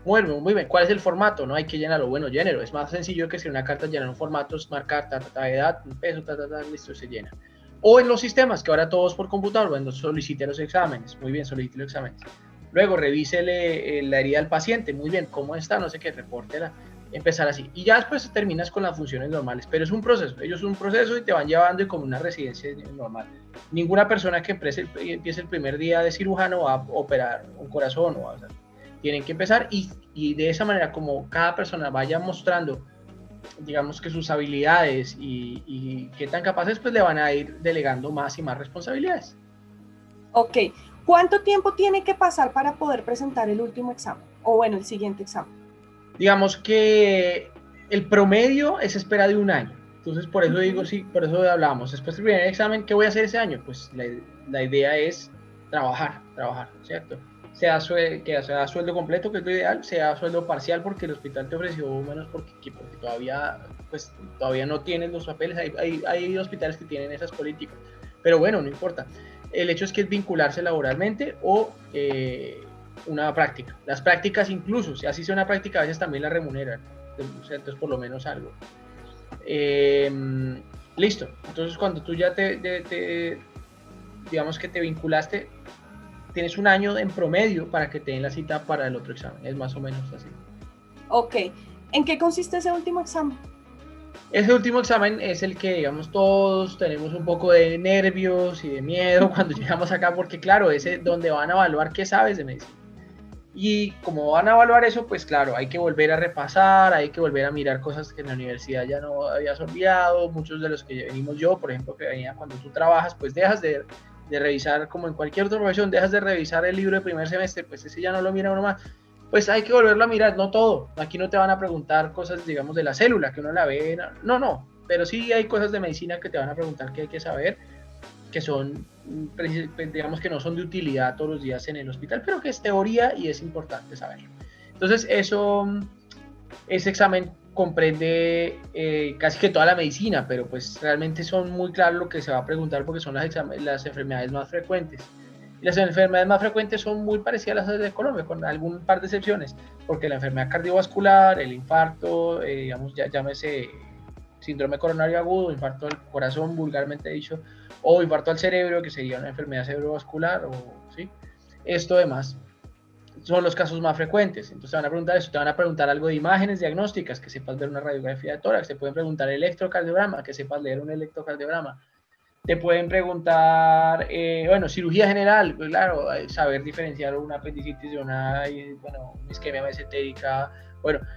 muy bien, ¿cuál es el formato? No hay que llenarlo, bueno, llénelo, es más sencillo que si una carta llenar un formato, marcar, edad, un peso, listo, se llena. O en los sistemas, que ahora todos por computador, bueno, solicite los exámenes, muy bien, solicite los exámenes. Luego revísele la herida al paciente, muy bien, ¿cómo está? No sé qué, repórtela, empezar así. Y ya después terminas con las funciones normales, pero es un proceso, ellos son un proceso y te van llevando como una residencia normal. Ninguna persona que empiece el primer día de cirujano va a operar un corazón o va a hacer. Tienen que empezar y de esa manera, como cada persona vaya mostrando, digamos que sus habilidades y qué tan capaces, pues le van a ir delegando más y más responsabilidades. Ok, ¿cuánto tiempo tiene que pasar para poder presentar el último examen? O bueno, el siguiente examen. Digamos que el promedio es espera de 1 año. Entonces, por eso digo, sí, por eso hablamos. Después del primer examen, ¿qué voy a hacer ese año? Pues la idea es trabajar, ¿cierto? Sea sueldo completo, que es lo ideal, sea sueldo parcial, porque el hospital te ofreció menos porque todavía no tienen los papeles. Hay hospitales que tienen esas políticas, pero bueno, no importa. El hecho es que es vincularse laboralmente o una práctica. Las prácticas incluso, si así sea una práctica, a veces también la remuneran, entonces por lo menos algo. Listo, entonces cuando tú ya digamos que te vinculaste, tienes 1 año en promedio para que te den la cita para el otro examen, es más o menos así. Ok, ¿en qué consiste ese último examen? Ese último examen es el que, digamos, todos tenemos un poco de nervios y de miedo cuando llegamos acá, porque claro, es donde van a evaluar qué sabes de medicina. Y como van a evaluar eso, pues claro, hay que volver a repasar, hay que volver a mirar cosas que en la universidad ya no habías olvidado. Muchos de los que venimos, yo, por ejemplo, que venía cuando tú trabajas, pues dejas de revisar, como en cualquier otra profesión, dejas de revisar el libro de primer semestre, pues ese ya no lo mira uno más. Pues hay que volverlo a mirar, no todo. Aquí no te van a preguntar cosas, digamos, de la célula, que uno la ve, no, pero sí hay cosas de medicina que te van a preguntar que hay que saber, que son, digamos, que no son de utilidad todos los días en el hospital, pero que es teoría y es importante saberlo. Entonces, ese examen comprende casi que toda la medicina, pero pues realmente son muy claros lo que se va a preguntar porque son las enfermedades más frecuentes. Y las enfermedades más frecuentes son muy parecidas a las de Colombia, con algún par de excepciones, porque la enfermedad cardiovascular, el infarto, digamos, llámese síndrome coronario agudo, infarto al corazón, vulgarmente dicho, o infarto al cerebro, que sería una enfermedad cerebrovascular, ¿sí? Esto además son los casos más frecuentes. Entonces te van a preguntar eso, te van a preguntar algo de imágenes diagnósticas, que sepas ver una radiografía de tórax, te pueden preguntar electrocardiograma, que sepas leer un electrocardiograma, te pueden preguntar, cirugía general, pues claro, saber diferenciar una apendicitis de una isquemia mesentérica,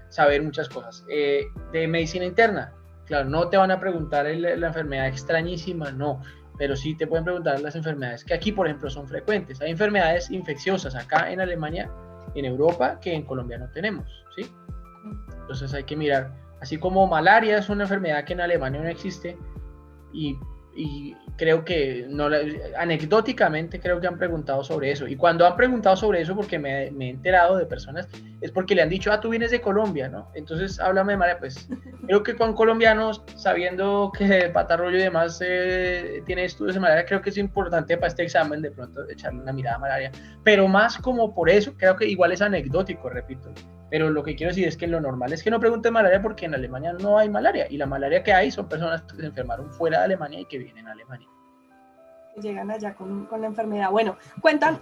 saber muchas cosas. De medicina interna, claro, no te van a preguntar la enfermedad extrañísima, no, pero sí te pueden preguntar las enfermedades que aquí, por ejemplo, son frecuentes. Hay enfermedades infecciosas acá en Alemania, en Europa, que en Colombia no tenemos, ¿sí? Entonces hay que mirar, así como malaria es una enfermedad que en Alemania no existe, y creo que anecdóticamente creo que han preguntado sobre eso, y cuando han preguntado sobre eso, porque me he enterado de personas, es porque le han dicho, tú vienes de Colombia, ¿no? Entonces háblame de malaria. Pues creo que con colombianos, sabiendo que Patarroyo y demás tiene estudios de malaria, creo que es importante para este examen de pronto echarle una mirada a malaria, pero más como por eso, creo que igual es anecdótico, repito. Pero lo que quiero decir es que lo normal es que no pregunten malaria, porque en Alemania no hay malaria, y la malaria que hay son personas que se enfermaron fuera de Alemania y que vienen a Alemania. Llegan allá con la enfermedad. Bueno,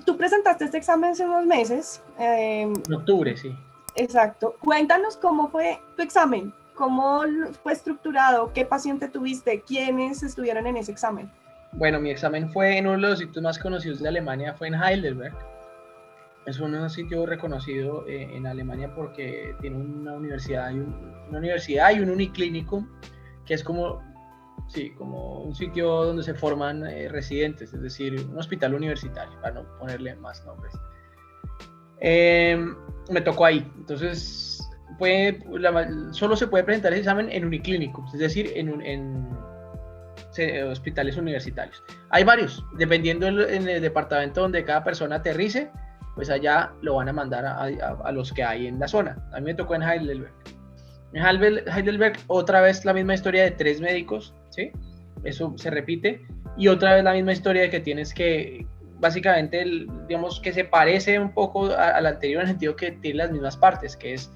tú presentaste este examen hace unos meses. En octubre, sí. Exacto. Cuéntanos cómo fue tu examen, cómo fue estructurado, qué paciente tuviste, quiénes estuvieron en ese examen. Bueno, mi examen fue en uno de los sitios más conocidos de Alemania, fue en Heidelberg. Es un sitio reconocido en Alemania porque tiene una universidad y un uniclínico, que es como un sitio donde se forman residentes, es decir, un hospital universitario, para no ponerle más nombres. Me tocó ahí, entonces solo se puede presentar ese examen en uniclínico, es decir, en hospitales universitarios. Hay varios, dependiendo en el departamento donde cada persona aterrice, pues allá lo van a mandar a los que hay en la zona. A mí me tocó en Heidelberg. En Heidelberg, otra vez la misma historia de 3 médicos, ¿sí? Eso se repite. Y otra vez la misma historia de que tienes que básicamente, digamos que se parece un poco al anterior en el sentido que tiene las mismas partes, que es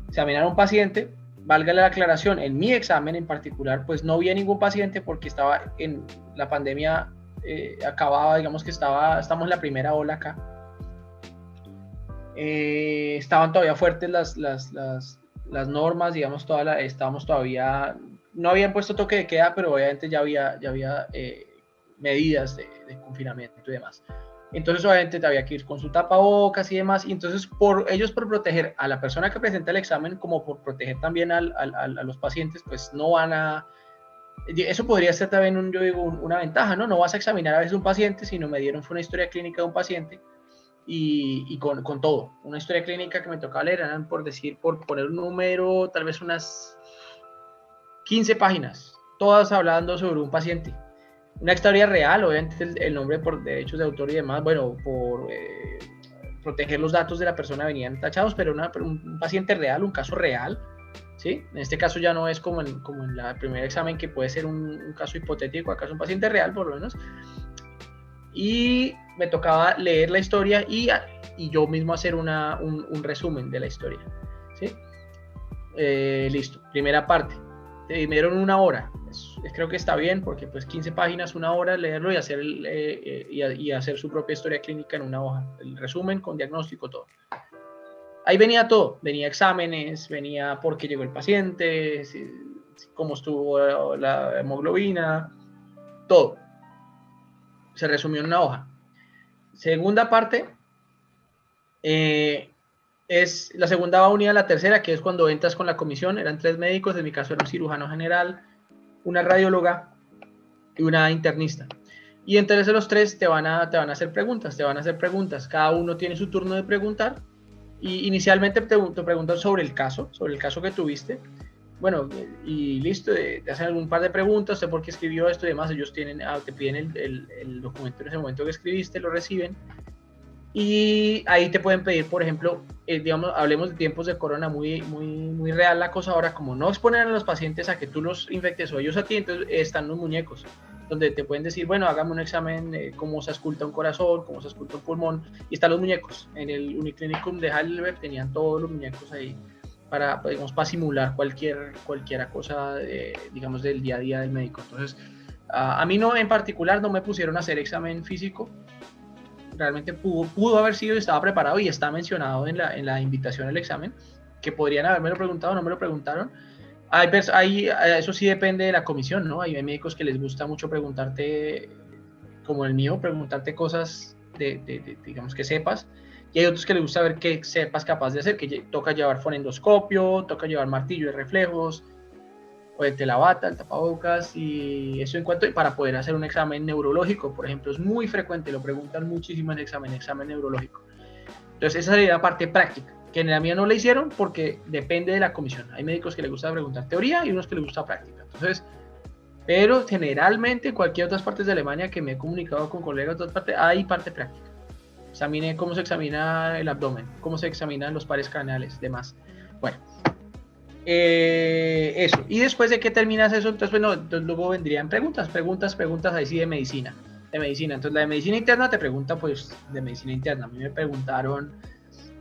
examinar a un paciente. Valga la aclaración, en mi examen en particular, pues no vi a ningún paciente porque estaba en la pandemia, acababa, digamos que estamos en la primera ola acá. Estaban todavía fuertes las normas, digamos, estábamos todavía, no habían puesto toque de queda, pero obviamente ya había medidas de confinamiento y demás. Entonces obviamente te había que ir con su tapabocas y demás, y entonces por proteger a la persona que presenta el examen, como por proteger también a los pacientes, pues no van a... Eso podría ser también, una ventaja, ¿no? No vas a examinar a veces un paciente, sino me dieron fue una historia clínica de un paciente, y con todo, una historia clínica que me tocaba leer, eran por poner un número, tal vez unas 15 páginas, todas hablando sobre un paciente. Una historia real, obviamente el nombre por derechos de autor y demás, bueno, por proteger los datos de la persona venían tachados, pero un paciente real, un caso real, ¿sí? En este caso ya no es como en el primer examen, que puede ser un caso hipotético, acá es un paciente real por lo menos. Y me tocaba leer la historia y yo mismo hacer un resumen de la historia, ¿sí? Listo, primera parte. Me dieron una hora. Creo que está bien porque pues 15 páginas, una hora leerlo y hacer su propia historia clínica en una hoja. El resumen con diagnóstico, todo. Ahí venía todo. Venía exámenes, venía por qué llegó el paciente, cómo estuvo la hemoglobina, todo. Se resumió en una hoja. Segunda parte, es la segunda va unida a la tercera, que es cuando entras con la comisión. Eran 3 médicos, en mi caso era un cirujano general, una radióloga y una internista. Y entre los 3 te van a hacer preguntas, cada uno tiene su turno de preguntar, y inicialmente te preguntan sobre el caso que tuviste. Bueno, y listo, te hacen algún par de preguntas, de por qué escribió esto y demás. Ellos te piden el documento en ese momento que escribiste, lo reciben. Y ahí te pueden pedir, por ejemplo, digamos, hablemos de tiempos de corona, muy, muy, muy real la cosa ahora, como no exponer a los pacientes a que tú los infectes o ellos a ti, entonces están los muñecos, donde te pueden decir, bueno, hágame un examen, cómo se ausculta un corazón, cómo se ausculta un pulmón, y están los muñecos. En el Uniclinicum de Heidelberg tenían todos los muñecos ahí para, digamos, para simular cualquier cosa, digamos, del día a día del médico. Entonces, a mí no, en particular, no me pusieron a hacer examen físico. Realmente pudo haber sido, estaba preparado y está mencionado en la invitación al examen, que podrían haberme lo preguntado, no me lo preguntaron. Eso sí depende de la comisión, ¿no? Hay médicos que les gusta mucho preguntarte, como el mío, preguntarte cosas digamos, que sepas, y hay otros que les gusta ver que sepas capaz de hacer, que toca llevar fonendoscopio, toca llevar martillo de reflejos, o la bata, el tapabocas, y eso en cuanto para poder hacer un examen neurológico, por ejemplo, es muy frecuente, lo preguntan muchísimo en examen neurológico. Entonces esa sería la parte práctica, que en la mía no la hicieron porque depende de la comisión. Hay médicos que les gusta preguntar teoría y unos que les gusta práctica. Entonces, pero generalmente en cualquier otras partes de Alemania que me he comunicado con colegas de otras partes, hay parte práctica. Examine cómo se examina el abdomen, cómo se examinan los pares craneales, demás. Bueno, eso. Y después de que terminas eso, entonces, bueno, entonces luego vendrían preguntas ahí sí de medicina. Entonces la de medicina interna te pregunta pues de medicina interna. A mí me preguntaron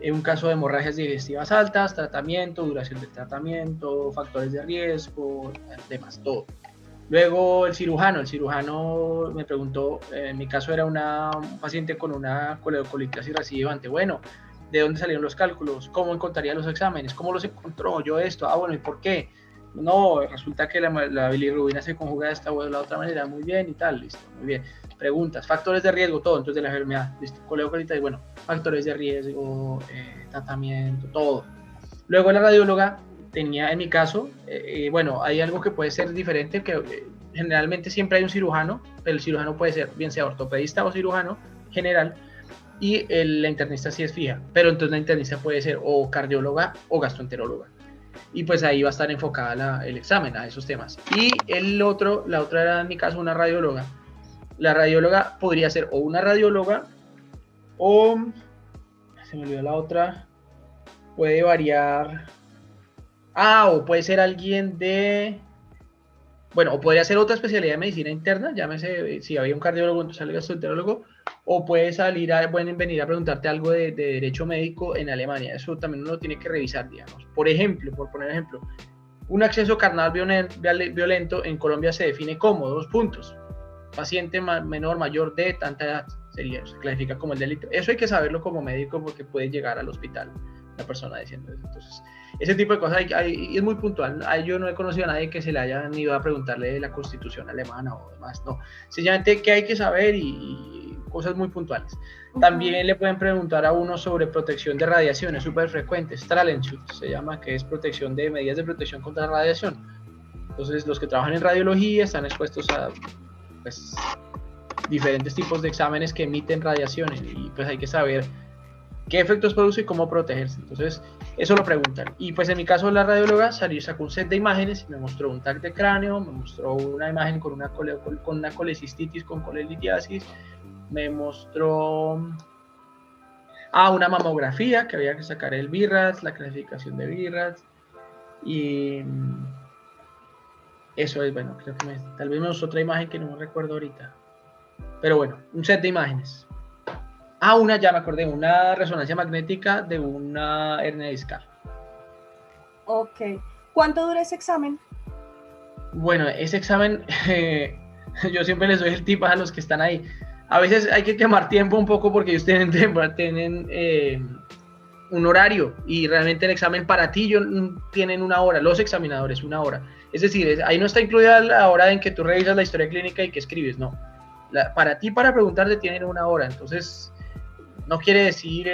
un caso de hemorragias digestivas altas, tratamiento, duración del tratamiento, factores de riesgo, demás, todo. Luego el cirujano me preguntó, en mi caso era un paciente con una coledocolititis recidivante. Bueno, ¿de dónde salieron los cálculos? ¿Cómo encontraría los exámenes? ¿Cómo los encontró? Yo esto, bueno, ¿y por qué? No, resulta que la bilirrubina se conjuga de esta o de la otra manera, muy bien y tal, listo, muy bien. Preguntas, factores de riesgo, todo, entonces de la enfermedad, listo, coledocolititis, bueno, factores de riesgo, tratamiento, todo. Luego la radióloga tenía, en mi caso, bueno, hay algo que puede ser diferente, que generalmente siempre hay un cirujano, pero el cirujano puede ser bien sea ortopedista o cirujano general, y la internista sí es fija, pero entonces la internista puede ser o cardióloga o gastroenteróloga, y pues ahí va a estar enfocada el examen a esos temas. Y la otra era en mi caso una radióloga. La radióloga podría ser o una radióloga o, se me olvidó la otra, puede variar, o puede ser alguien bueno, o podría ser otra especialidad de medicina interna, llámese, si había un cardiólogo, entonces sale gastroenterólogo, o puede pueden venir a preguntarte algo de derecho médico en Alemania. Eso también uno tiene que revisar, digamos. Por ejemplo, por poner ejemplo, un acceso carnal violento en Colombia se define como 2 puntos. Paciente menor, mayor de tanta edad, se clasifica como el delito. Eso hay que saberlo como médico porque puede llegar al hospital la persona diciendo eso. Entonces, ese tipo de cosas es muy puntual. Yo no he conocido a nadie que se le hayan ido a preguntarle de la Constitución alemana o demás, no. Sencillamente que hay que saber y cosas muy puntuales. También le pueden preguntar a uno sobre protección de radiaciones súper frecuentes, Strahlenschutz se llama, que es protección de medidas de protección contra la radiación. Entonces, los que trabajan en radiología están expuestos a pues, diferentes tipos de exámenes que emiten radiaciones y pues hay que saber qué efectos produce y cómo protegerse. Entonces, eso lo preguntan. Y pues en mi caso, la radióloga sacó un set de imágenes y me mostró un TAC de cráneo, me mostró una imagen con una colecistitis, con colelitiasis, me mostró una mamografía, que había que sacar el BIRATS, la clasificación de BIRATS, y eso es, bueno, creo que tal vez me mostró otra imagen que no me recuerdo ahorita. Pero bueno, un set de imágenes. Ya me acordé, una resonancia magnética de una hernia discal. Ok. ¿Cuánto dura ese examen? Bueno, ese examen, yo siempre les doy el tip a los que están ahí. A veces hay que quemar tiempo un poco porque ellos tienen un horario y realmente el examen para ti tienen 1 hora, los examinadores 1 hora. Es decir, ahí no está incluida la hora en que tú revisas la historia clínica y que escribes, no. Para ti, para preguntarte, tienen 1 hora. Entonces, no quiere decir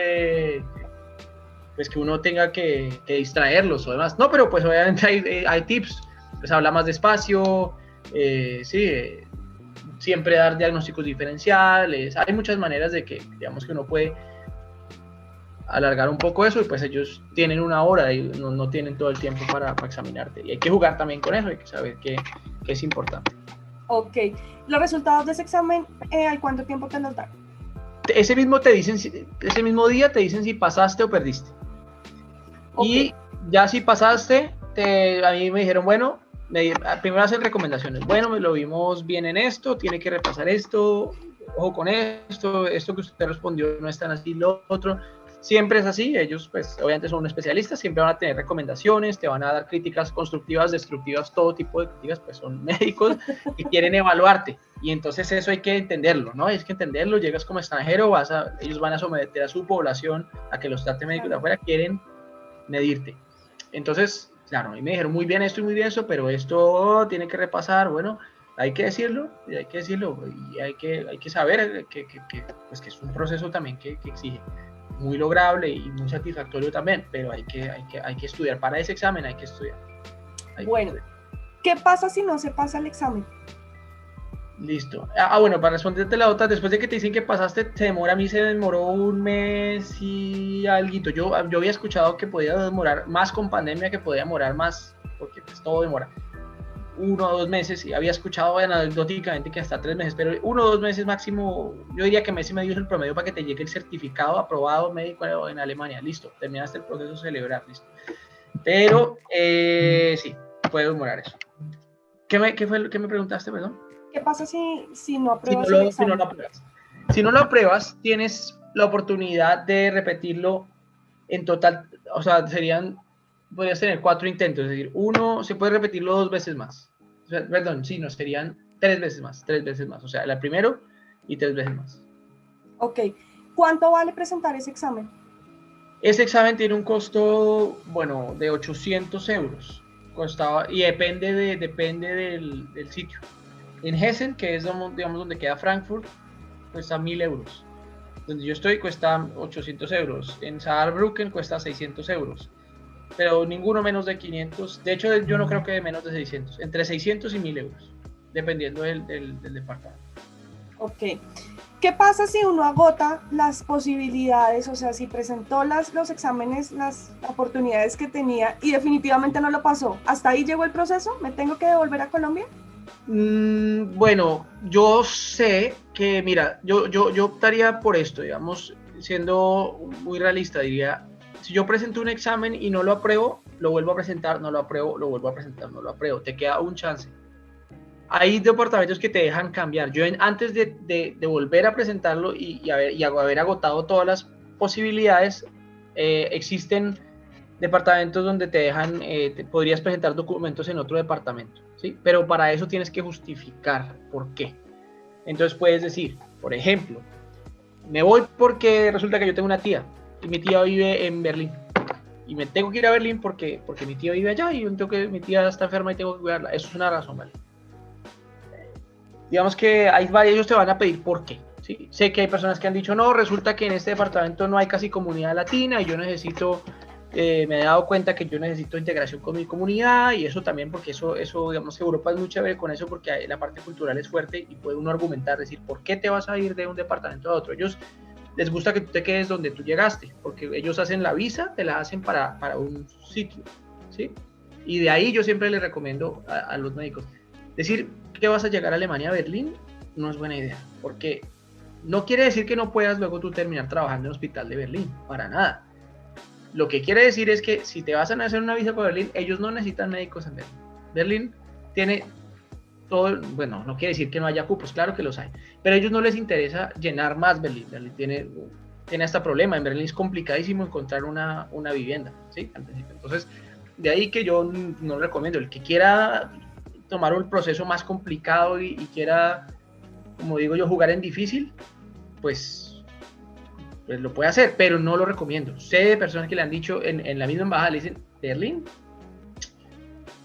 pues que uno tenga que distraerlos o demás. No, pero pues obviamente hay tips. Pues habla más despacio, siempre dar diagnósticos diferenciales. Hay muchas maneras de que, digamos, que uno puede alargar un poco eso y pues ellos tienen 1 hora y no tienen todo el tiempo para examinarte. Y hay que jugar también con eso, hay que saber que es importante. Ok. ¿Los resultados de ese examen, al cuánto tiempo te los dan? Ese mismo día te dicen si pasaste o perdiste. Okay. Y ya si pasaste, a mí me dijeron, bueno, primero hacen recomendaciones. Bueno, lo vimos bien en esto, tiene que repasar esto, ojo con esto que usted respondió no es tan así, lo otro. Siempre es así, ellos pues obviamente son especialistas, siempre van a tener recomendaciones, te van a dar críticas constructivas, destructivas, todo tipo de críticas, pues son médicos y quieren evaluarte. Y entonces eso hay que entenderlo, ¿no? Hay que entenderlo, llegas como extranjero, ellos van a someter a su población a que los trate médicos de afuera, quieren medirte. Entonces, claro, a mí me dijeron muy bien esto y muy bien eso, pero esto tiene que repasar, bueno, hay que decirlo, y hay que saber que es un proceso también que exige. Muy lograble y muy satisfactorio también, pero hay que estudiar. Para ese examen hay que estudiar. Bueno, ¿qué pasa si no se pasa el examen? Listo. Bueno, para responderte la otra, después de que te dicen que pasaste, a mí se demoró 1 mes y alguito. Yo había escuchado que podía demorar más con pandemia, que podía demorar más, porque pues todo demora. 1 o 2 meses, y había escuchado anecdóticamente que hasta 3 meses, pero 1 o 2 meses máximo, yo diría que mes y medio es el promedio para que te llegue el certificado aprobado médico en Alemania. Listo, terminaste el proceso de celebrar, listo. Pero sí, puede demorar eso. ¿Qué me preguntaste, perdón? ¿Qué pasa si no apruebas el examen? Si no lo apruebas. Si no lo apruebas, tienes la oportunidad de repetirlo en total, o sea, podrías tener 4 intentos, es decir, se puede repetirlo 2 veces más. O sea, perdón, serían 3 veces más, o sea, el primero y 3 veces más. Ok, ¿cuánto vale presentar ese examen? Ese examen tiene un costo, bueno, de 800 euros, costaba, y depende del sitio. En Hessen, que es digamos donde queda Frankfurt, cuesta 1.000 euros. Donde yo estoy cuesta 800 euros. En Saarbrücken cuesta 600 euros. Pero ninguno menos de 500. De hecho, yo no creo que de menos de 600. Entre 600 y 1.000 euros, dependiendo del departamento. Ok. ¿Qué pasa si uno agota las posibilidades? O sea, si presentó los exámenes, las oportunidades que tenía y definitivamente no lo pasó. ¿Hasta ahí llegó el proceso? ¿Me tengo que devolver a Colombia? Bueno, yo sé que, mira, yo optaría por esto, digamos, siendo muy realista, diría, si yo presento un examen y no lo apruebo, lo vuelvo a presentar, no lo apruebo, lo vuelvo a presentar, no lo apruebo, te queda un chance. hay departamentos que te dejan cambiar. Yo antes de volver a presentarlo y haber agotado todas las posibilidades, existen departamentos donde te dejan, podrías presentar documentos en otro departamento, ¿sí? Pero para eso tienes que justificar por qué. Entonces puedes decir, por ejemplo, me voy porque resulta que yo tengo una tía y mi tía vive en Berlín. Y me tengo que ir a Berlín porque mi tía vive allá y mi tía está enferma y tengo que cuidarla. Eso es una razón, ¿vale? Digamos que hay varios, ellos te van a pedir por qué. ¿Sí? Sé que hay personas que han dicho, no, resulta que en este departamento no hay casi comunidad latina y yo necesito, me he dado cuenta que yo necesito integración con mi comunidad y eso también porque eso digamos que Europa es muy chévere con eso porque la parte cultural es fuerte y puede uno argumentar, decir, ¿por qué te vas a ir de un departamento a otro? Ellos les gusta que tú te quedes donde tú llegaste, porque ellos hacen la visa, te la hacen para un sitio, ¿sí? Y de ahí yo siempre les recomiendo a los médicos, decir que vas a llegar a Alemania, a Berlín, no es buena idea, porque no quiere decir que no puedas luego tú terminar trabajando en el hospital de Berlín, para nada. Lo que quiere decir es que si te vas a hacer una visa para Berlín, ellos no necesitan médicos en Berlín. Berlín tiene todo, bueno, no quiere decir que no haya cupos, claro que los hay, pero a ellos no les interesa llenar más Berlín. Berlín tiene este problema, en Berlín es complicadísimo encontrar una vivienda, ¿sí? Entonces, de ahí que yo no recomiendo, el que quiera tomar un proceso más complicado y quiera, como digo yo, jugar en difícil, pues lo puede hacer, pero no lo recomiendo. Sé de personas que le han dicho en la misma embajada, le dicen, Berlín,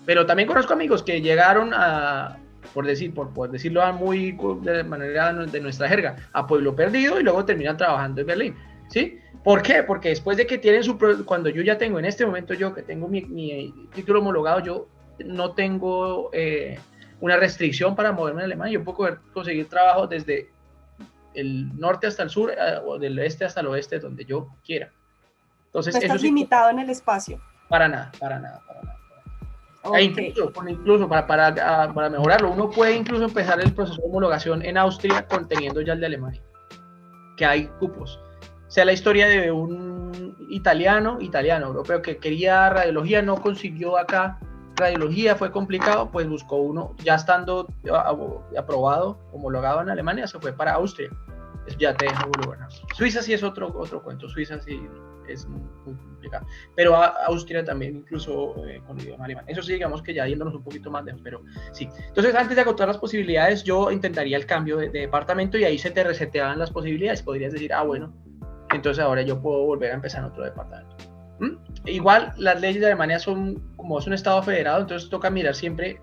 pero también conozco amigos que llegaron a, por decirlo muy de manera de nuestra jerga, a Pueblo Perdido y luego terminan trabajando en Berlín, ¿sí? ¿Por qué? Porque después de que tienen cuando yo ya tengo, en este momento yo que tengo mi título homologado, yo no tengo una restricción para moverme en Alemania, yo puedo conseguir trabajo desde el norte hasta el sur, o del este hasta el oeste, donde yo quiera. Entonces, no estás limitado en el espacio. Para nada. Okay. Incluso para mejorarlo, uno puede incluso empezar el proceso de homologación en Austria conteniendo ya el de Alemania, que hay cupos. O sea, la historia de un italiano europeo que quería radiología, no consiguió acá radiología, fue complicado, pues buscó uno, ya estando aprobado, homologado en Alemania, se fue para Austria. Eso ya te deja homologar. Suiza sí es otro cuento, Suiza sí es muy complicado, pero Austria también, incluso con el idioma alemán. Eso sí, digamos que ya yéndonos un poquito más lejos, pero sí. Entonces, antes de agotar las posibilidades, yo intentaría el cambio de departamento y ahí se te reseteaban las posibilidades. Podrías decir, bueno, entonces ahora yo puedo volver a empezar en otro departamento. Igual, las leyes de Alemania son, como es un estado federado, entonces toca mirar siempre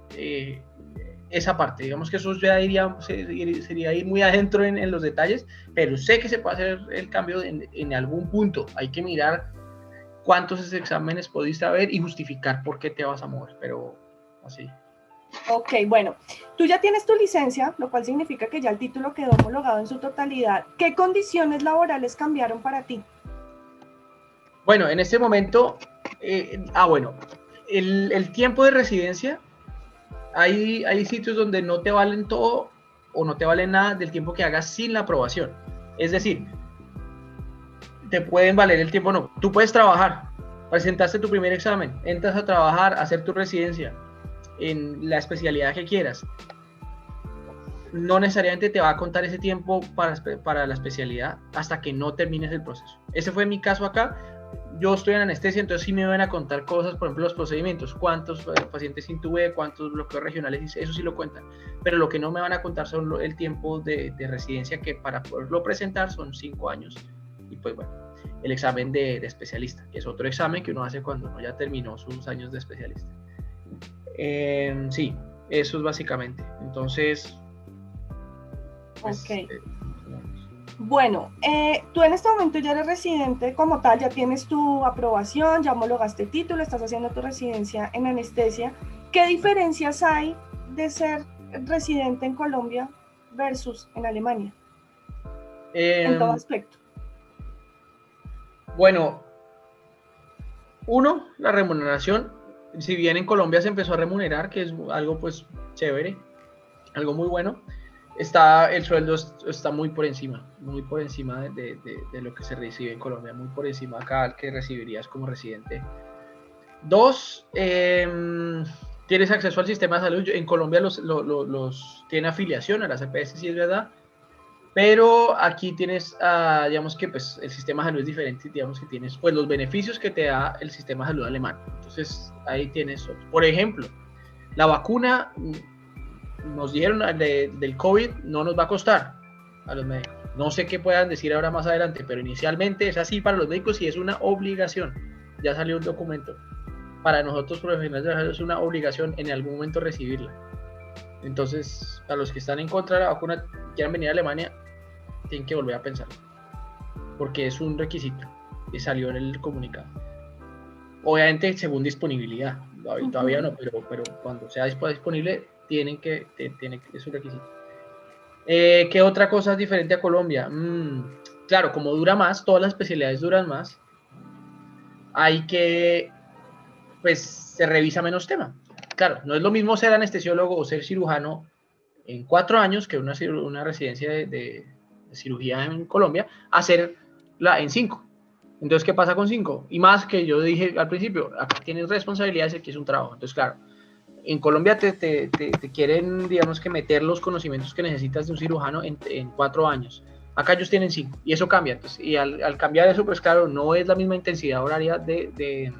esa parte. Digamos que eso ya sería ir muy adentro en los detalles, pero sé que se puede hacer el cambio en algún punto. Hay que mirar cuántos exámenes pudiste haber y justificar por qué te vas a mover, pero así. Ok, bueno, tú ya tienes tu licencia, lo cual significa que ya el título quedó homologado en su totalidad. ¿Qué condiciones laborales cambiaron para ti? Bueno, en este momento, el tiempo de residencia, hay sitios donde no te valen todo o no te valen nada del tiempo que hagas sin la aprobación. Es decir, te pueden valer el tiempo, no. Tú puedes trabajar, presentaste tu primer examen, entras a trabajar, a hacer tu residencia en la especialidad que quieras. No necesariamente te va a contar ese tiempo para la especialidad hasta que no termines el proceso. Ese fue mi caso acá. Yo estoy en anestesia, entonces sí me van a contar cosas, por ejemplo, los procedimientos, cuántos pacientes intubé, cuántos bloqueos regionales, eso sí lo cuentan. Pero lo que no me van a contar son el tiempo de residencia, que para poderlo presentar son 5 años. Y pues bueno, el examen de especialista, que es otro examen que uno hace cuando uno ya terminó sus años de especialista. Sí, eso es básicamente. Entonces, pues, ok. Bueno, tú en este momento ya eres residente como tal, ya tienes tu aprobación, ya homologaste título, estás haciendo tu residencia en anestesia. ¿Qué diferencias hay de ser residente en Colombia versus en Alemania? En todo aspecto. Bueno, la remuneración. Si bien en Colombia se empezó a remunerar, que es algo pues chévere, algo muy bueno, el sueldo está muy por encima de lo que se recibe en Colombia, muy por encima acá al que recibirías como residente. 2, tienes acceso al sistema de salud. En Colombia los tiene afiliación a las EPS, sí es verdad, pero aquí tienes, digamos que pues el sistema de salud es diferente, digamos que tienes pues los beneficios que te da el sistema de salud alemán. Entonces ahí tienes, por ejemplo, la vacuna, nos dijeron del COVID no nos va a costar a los médicos. No sé qué puedan decir ahora más adelante, pero inicialmente es así para los médicos y es una obligación. Ya salió un documento. Para nosotros profesionales de la salud es una obligación en algún momento recibirla. Entonces, a los que están en contra de la vacuna, quieran venir a Alemania, tienen que volver a pensar, porque es un requisito y salió en el comunicado. Obviamente, según disponibilidad, todavía no, pero cuando sea disponible, es un requisito. ¿Qué otra cosa es diferente a Colombia? Claro, como dura más, todas las especialidades duran más, hay que, pues, se revisa menos tema. Claro, no es lo mismo ser anestesiólogo o ser cirujano en 4 años que una residencia de cirugía en Colombia, hacerla en 5. Entonces, ¿qué pasa con 5? Y más que yo dije al principio, acá tienes responsabilidades y aquí es un trabajo. Entonces, claro, en Colombia te quieren, digamos, que meter los conocimientos que necesitas de un cirujano en 4 años. Acá ellos tienen 5 y eso cambia. Entonces, y al cambiar eso, pues claro, no es la misma intensidad horaria de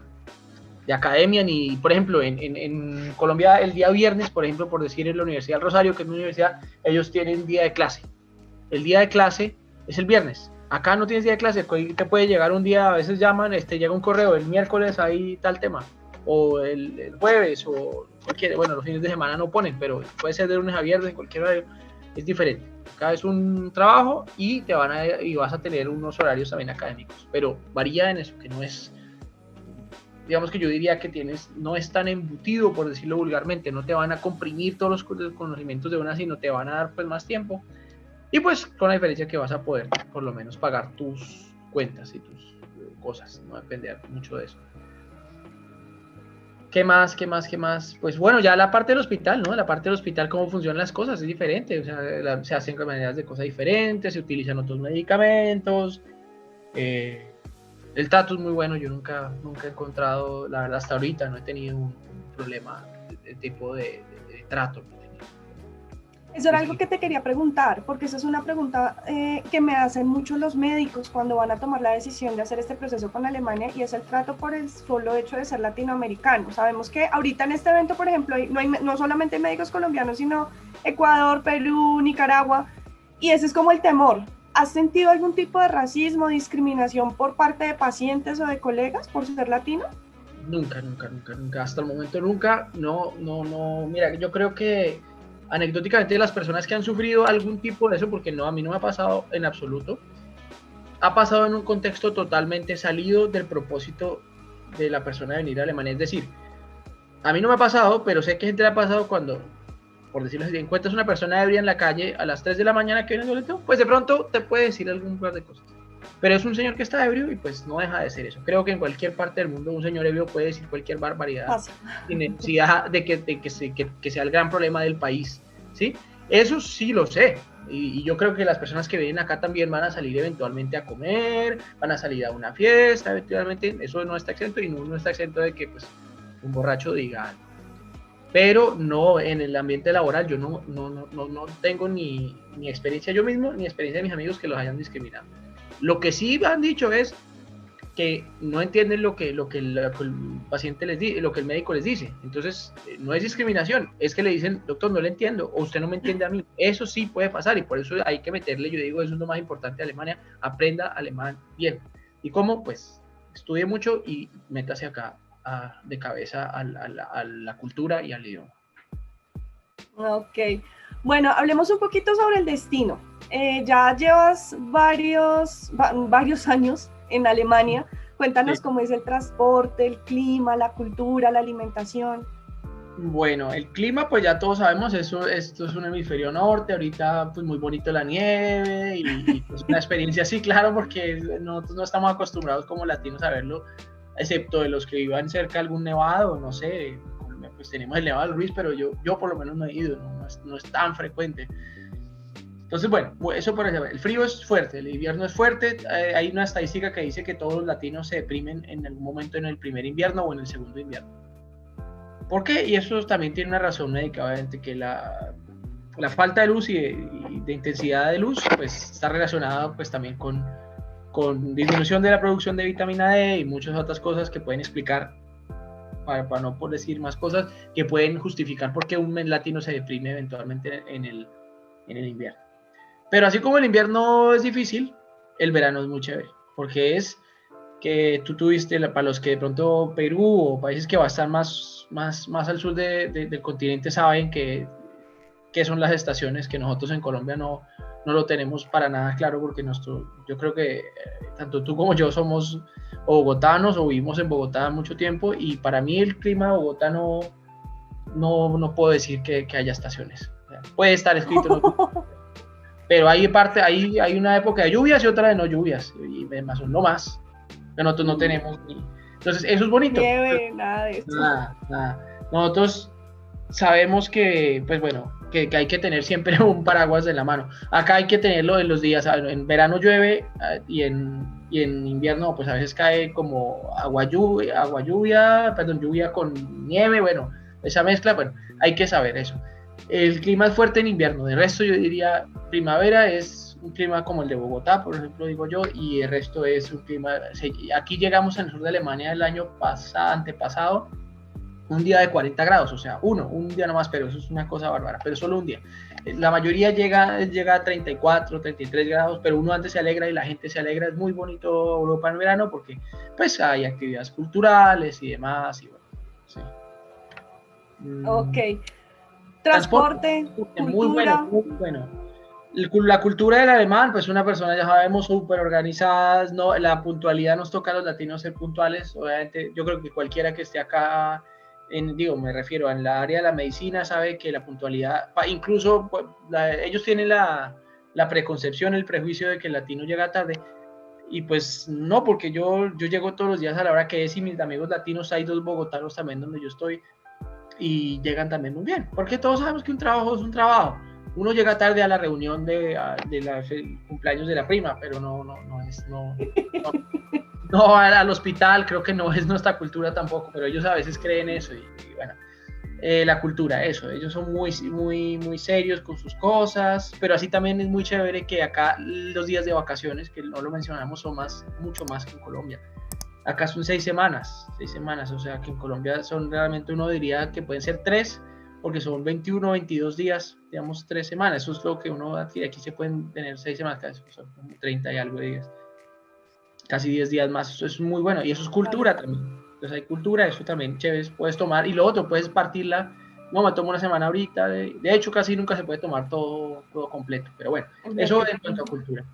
academia, ni, por ejemplo, en Colombia el día viernes, por ejemplo, por decir en la Universidad del Rosario, que es una universidad, ellos tienen día de clase. El día de clase es el viernes. Acá no tienes día de clase, te puede llegar un día, a veces llaman, llega un correo, el miércoles hay tal tema, o el jueves, o cualquier, bueno, los fines de semana no ponen, pero puede ser de lunes a viernes, en cualquier horario, es diferente. Acá es un trabajo y vas a tener unos horarios también académicos, pero varía en eso, que no es, digamos que yo diría que no es tan embutido, por decirlo vulgarmente, no te van a comprimir todos los conocimientos de una, sino te van a dar pues más tiempo. Y pues con la diferencia que vas a poder por lo menos pagar tus cuentas y tus cosas, no depender mucho de eso. ¿Qué más? Pues bueno, ya la parte del hospital, ¿no? La parte del hospital, cómo funcionan las cosas, es diferente. O sea, se hacen maneras de cosas diferentes, se utilizan otros medicamentos. El trato es muy bueno, yo nunca he encontrado, la verdad, hasta ahorita no he tenido un problema de tipo de trato. Eso era algo que te quería preguntar, porque esa es una pregunta que me hacen muchos los médicos cuando van a tomar la decisión de hacer este proceso con Alemania, y es el trato por el solo hecho de ser latinoamericano. Sabemos que ahorita en este evento, por ejemplo, no solamente médicos colombianos, sino Ecuador, Perú, Nicaragua, y ese es como el temor. ¿Has sentido algún tipo de racismo, discriminación por parte de pacientes o de colegas por ser latino? Nunca. Hasta el momento nunca. No. Mira, yo creo que anecdóticamente las personas que han sufrido algún tipo de eso, porque a mí no me ha pasado en absoluto, ha pasado en un contexto totalmente salido del propósito de la persona de venir a Alemania. Es decir, a mí no me ha pasado, pero sé que gente le ha pasado cuando, por decirlo así, encuentras una persona ebria en la calle a las 3 de la mañana que viene en boleto, pues de pronto te puede decir algún par de cosas. Pero es un señor que está ebrio y pues no deja de ser eso. Creo que en cualquier parte del mundo un señor ebrio puede decir cualquier barbaridad sin necesidad de que sea el gran problema del país, ¿sí? Eso sí lo sé. Y yo creo que las personas que vienen acá también van a salir eventualmente a comer, van a salir a una fiesta, eventualmente. Eso no está exento, y no está exento de que pues un borracho diga algo. Pero no, en el ambiente laboral yo no tengo ni experiencia yo mismo, ni experiencia de mis amigos que los hayan discriminado. Lo que sí han dicho es que no entienden lo que el paciente les dice, lo que el médico les dice. Entonces, no es discriminación, es que le dicen, doctor, no le entiendo, o usted no me entiende a mí. Eso sí puede pasar, y por eso hay que meterle, yo digo, eso es lo más importante de Alemania, aprenda alemán bien. ¿Y cómo? Pues, estudie mucho y métase acá de cabeza a la cultura y al idioma. Ok, bueno, hablemos un poquito sobre el destino. Ya llevas varios años en Alemania. Cuéntanos cómo es el transporte, el clima, la cultura, la alimentación. Bueno, el clima, pues ya todos sabemos, esto es un hemisferio norte, ahorita pues muy bonito la nieve y pues una experiencia así, claro, porque nosotros no estamos acostumbrados como latinos a verlo, excepto de los que vivan cerca de algún nevado, no sé, pues tenemos el Nevado del Ruiz, pero yo por lo menos no he ido, no es tan frecuente. Entonces, bueno, eso por ejemplo, el frío es fuerte, el invierno es fuerte. Hay una estadística que dice que todos los latinos se deprimen en algún momento en el primer invierno o en el segundo invierno. ¿Por qué? Y eso también tiene una razón médica, obviamente, que la falta de luz y de intensidad de luz pues está relacionada pues también con disminución de la producción de vitamina D y muchas otras cosas que pueden explicar, para no por decir más cosas, que pueden justificar por qué un mes latino se deprime eventualmente en el invierno. Pero así como el invierno es difícil, el verano es muy chévere, porque es que tú tuviste, para los que de pronto Perú o países que va a estar más al sur del continente saben que son las estaciones, que nosotros en Colombia no lo tenemos para nada claro, porque yo creo que tanto tú como yo somos bogotanos o vivimos en Bogotá mucho tiempo, y para mí el clima de Bogotá no puedo decir que haya estaciones. O sea, puede estar escrito, ¿no? Pero hay una época de lluvias y otra de no lluvias, y más no más, que nosotros no tenemos. Entonces eso es bonito. Nieve, nada de esto. Nada. Nosotros sabemos que, pues bueno, que hay que tener siempre un paraguas en la mano. Acá hay que tenerlo en los días, en verano llueve y en invierno pues a veces cae como lluvia con nieve, bueno, esa mezcla, bueno, hay que saber eso. El clima es fuerte en invierno, de resto yo diría primavera es un clima como el de Bogotá, por ejemplo, digo yo, y el resto es un clima, aquí llegamos en el sur de Alemania el año antepasado, un día de 40 grados, o sea, un día nomás, pero eso es una cosa bárbara, pero solo un día. La mayoría llega a 34, 33 grados, pero uno antes se alegra y la gente se alegra. Es muy bonito Europa en verano porque pues hay actividades culturales y demás. Y bueno, sí. Ok. Transporte, cultura. Muy bueno. La cultura del alemán, pues una persona, ya sabemos, súper organizada, ¿no? La puntualidad nos toca a los latinos ser puntuales, obviamente. Yo creo que cualquiera que esté acá, me refiero en la área de la medicina, sabe que la puntualidad, incluso pues, ellos tienen la preconcepción, el prejuicio de que el latino llega tarde, y pues no, porque yo llego todos los días a la hora que es, y mis amigos latinos, hay 2 bogotanos también donde yo estoy, y llegan también muy bien, porque todos sabemos que un trabajo es un trabajo. Uno llega tarde a la reunión de cumpleaños de la prima, pero no al hospital, creo que no es nuestra cultura tampoco, pero ellos a veces creen eso, y bueno, la cultura, eso, ellos son muy serios con sus cosas, pero así también es muy chévere que acá los días de vacaciones, que no lo mencionamos, son mucho más que en Colombia. Acá son 6 semanas, o sea que en Colombia son realmente, uno diría que pueden ser 3, porque son 21, 22 días, digamos 3 semanas, eso es lo que uno adquiere. Aquí se pueden tener 6 semanas, son 30 y algo de días, casi 10 días más, eso es muy bueno, y eso es cultura también. Entonces hay cultura, eso también chévere, puedes tomar, y lo otro, puedes partirla, no, me tomo una semana ahorita, de hecho casi nunca se puede tomar todo completo, pero bueno, eso en cuanto a cultura.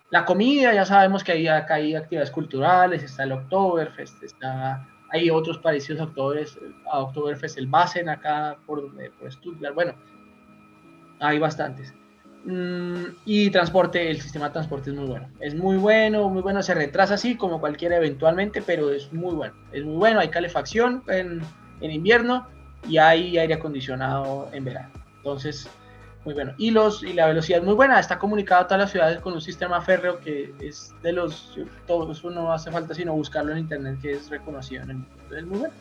La comida, ya sabemos que acá hay actividades culturales, está el Oktoberfest, hay otros parecidos a Oktoberfest, el Basen acá por Stuttgart, bueno, hay bastantes. Y transporte, el sistema de transporte es muy bueno, se retrasa así como cualquiera eventualmente, pero es muy bueno, hay calefacción en invierno y hay aire acondicionado en verano, entonces muy bueno, y la velocidad es muy buena, está comunicado a todas las ciudades con un sistema férreo que es todo eso no hace falta sino buscarlo en internet, que es reconocido en el mundo, es muy bueno.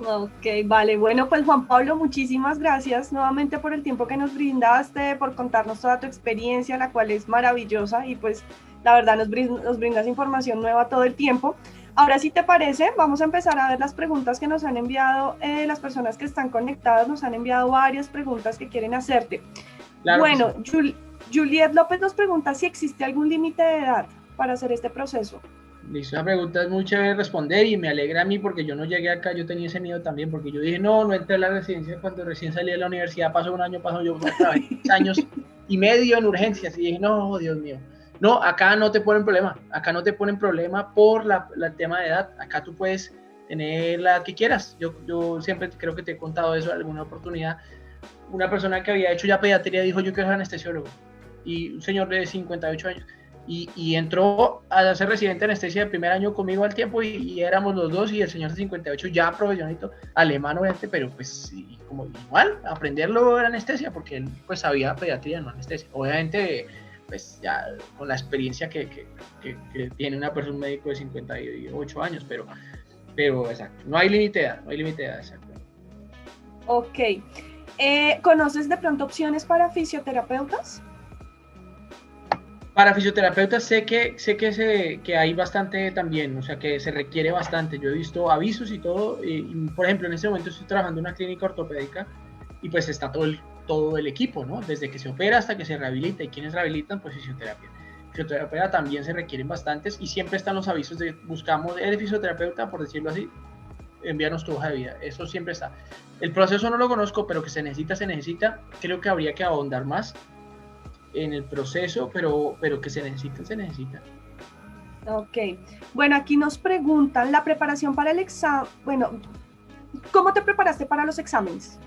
Ok, vale, bueno, pues Juan Pablo, muchísimas gracias nuevamente por el tiempo que nos brindaste, por contarnos toda tu experiencia, la cual es maravillosa, y pues la verdad nos brindas información nueva todo el tiempo. Ahora, si te parece, vamos a empezar a ver las preguntas que nos han enviado las personas que están conectadas. Nos han enviado varias preguntas que quieren hacerte. Claro, bueno, sí. Juliet López nos pregunta si existe algún límite de edad para hacer este proceso. Listo, esa pregunta es muy chévere responder y me alegra a mí porque yo no llegué acá, yo tenía ese miedo también, porque yo dije, no entré a la residencia cuando recién salí de la universidad, pasó un año, yo trabajé 6 años y medio en urgencias y dije, no, Dios mío. No, acá no te ponen problema, por el tema de edad. Acá tú puedes tener la que quieras. Yo siempre creo que te he contado eso en alguna oportunidad. Una persona que había hecho ya pediatría dijo, yo quiero ser anestesiólogo. Y un señor de 58 años. Y entró a ser residente de anestesia de primer año conmigo al tiempo y éramos los dos, y el señor de 58 ya profesionalito, alemán obviamente, pero pues como igual, aprenderlo de anestesia, porque él pues sabía pediatría, no anestesia. Obviamente pues ya con la experiencia que tiene un médico de 58 años, pero exacto, no hay límite de edad, exacto. Ok. ¿Conoces de pronto opciones para fisioterapeutas? Para fisioterapeutas sé que hay bastante también, o sea, que se requiere bastante. Yo he visto avisos y todo. Y, por ejemplo, en este momento estoy trabajando en una clínica ortopédica y pues está todo el equipo, ¿no? Desde que se opera hasta que se rehabilita. Y quienes rehabilitan, pues fisioterapia. Fisioterapia también se requieren bastantes y siempre están los avisos de buscamos, eres fisioterapeuta, por decirlo así, envíanos tu hoja de vida. Eso siempre está. El proceso no lo conozco, pero que se necesita. Creo que habría que ahondar más en el proceso, pero que se necesita. Ok. Bueno, aquí nos preguntan la preparación para el examen. Bueno, ¿cómo te preparaste para los exámenes?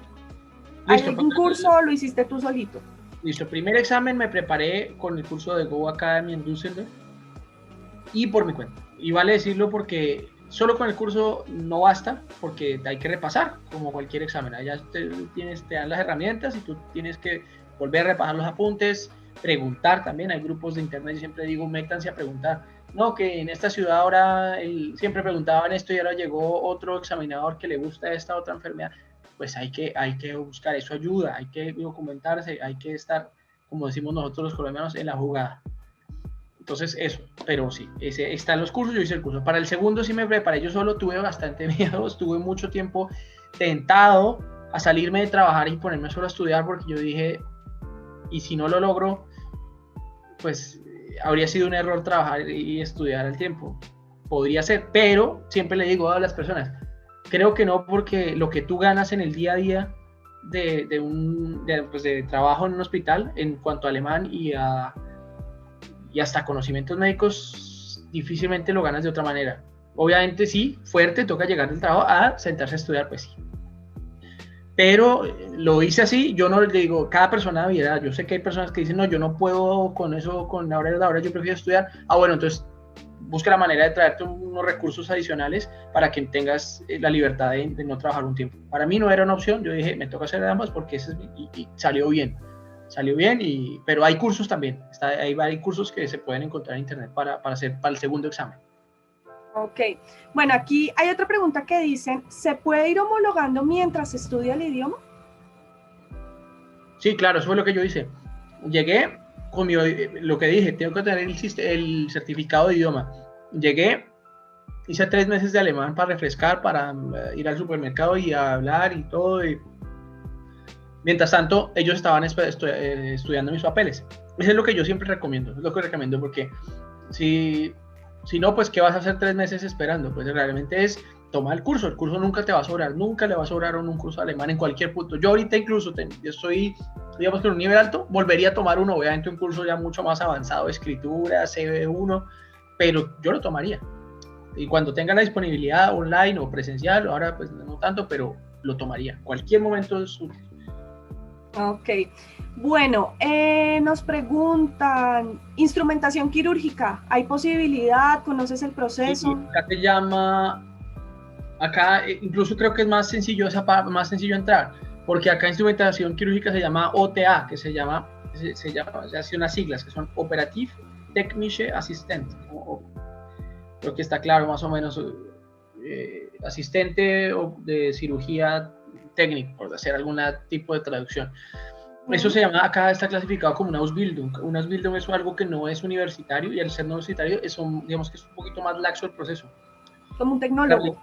¿Hay algún curso o lo hiciste tú solito? Listo, primer examen me preparé con el curso de Go Academy en Düsseldorf y por mi cuenta. Y vale decirlo porque solo con el curso no basta, porque hay que repasar como cualquier examen. Allá te dan las herramientas y tú tienes que volver a repasar los apuntes, preguntar también. Hay grupos de internet, yo siempre digo, métanse a preguntar. No, que en esta ciudad ahora siempre preguntaban esto y ahora llegó otro examinador que le gusta esta otra enfermedad. Pues hay que buscar, eso ayuda, hay que documentarse, hay que estar, como decimos nosotros los colombianos, en la jugada. Entonces eso, pero sí, están los cursos, yo hice el curso. Para el segundo sí me preparé yo solo, tuve bastante miedo, estuve mucho tiempo tentado a salirme de trabajar y ponerme solo a estudiar porque yo dije, y si no lo logro, pues habría sido un error trabajar y estudiar al tiempo. Podría ser, pero siempre le digo a las personas, creo que no, porque lo que tú ganas en el día a día de trabajo en un hospital en cuanto a alemán y hasta conocimientos médicos, difícilmente lo ganas de otra manera. Obviamente sí, fuerte, toca llegar del trabajo a sentarse a estudiar, pues sí. Pero lo hice así, yo no le digo, cada persona viera, yo sé que hay personas que dicen, no, yo no puedo con eso, con la hora de la hora, yo prefiero estudiar. Bueno, entonces busca la manera de traerte unos recursos adicionales para que tengas la libertad de no trabajar un tiempo. Para mí no era una opción, yo dije, me toca hacer ambas porque y salió bien, pero hay cursos también, hay varios cursos que se pueden encontrar en internet para el segundo examen. Ok, bueno, aquí hay otra pregunta que dicen, ¿se puede ir homologando mientras estudia el idioma? Sí, claro, eso fue lo que yo hice. Llegué con lo que dije, tengo que tener el certificado de idioma. Llegué, hice 3 meses de alemán para refrescar, para ir al supermercado y a hablar y todo. Y mientras tanto, ellos estaban estudiando mis papeles. Eso es lo que yo siempre recomiendo, porque si no, pues ¿qué vas a hacer 3 meses esperando? Pues realmente es tomar el curso nunca te va a sobrar, nunca le va a sobrar un curso de alemán en cualquier punto. Yo ahorita incluso estoy, digamos que en un nivel alto, volvería a tomar obviamente un curso ya mucho más avanzado, escritura, CV1, pero yo lo tomaría. Y cuando tenga la disponibilidad online o presencial, ahora pues no tanto, pero lo tomaría. Cualquier momento es útil. Ok, bueno, nos preguntan, instrumentación quirúrgica, ¿hay posibilidad? ¿Conoces el proceso? Sí, acá te llama, incluso creo que es más sencillo entrar, porque acá instrumentación quirúrgica se llama OTA, que se hace unas siglas que son Operativ Technische Assistent, creo que está claro más o menos, asistente de cirugía técnico, por hacer algún tipo de traducción. Eso se llama, acá está clasificado como una Ausbildung. Una Ausbildung es algo que no es universitario, y al ser no universitario, digamos que es un poquito más laxo el proceso. Como un tecnólogo.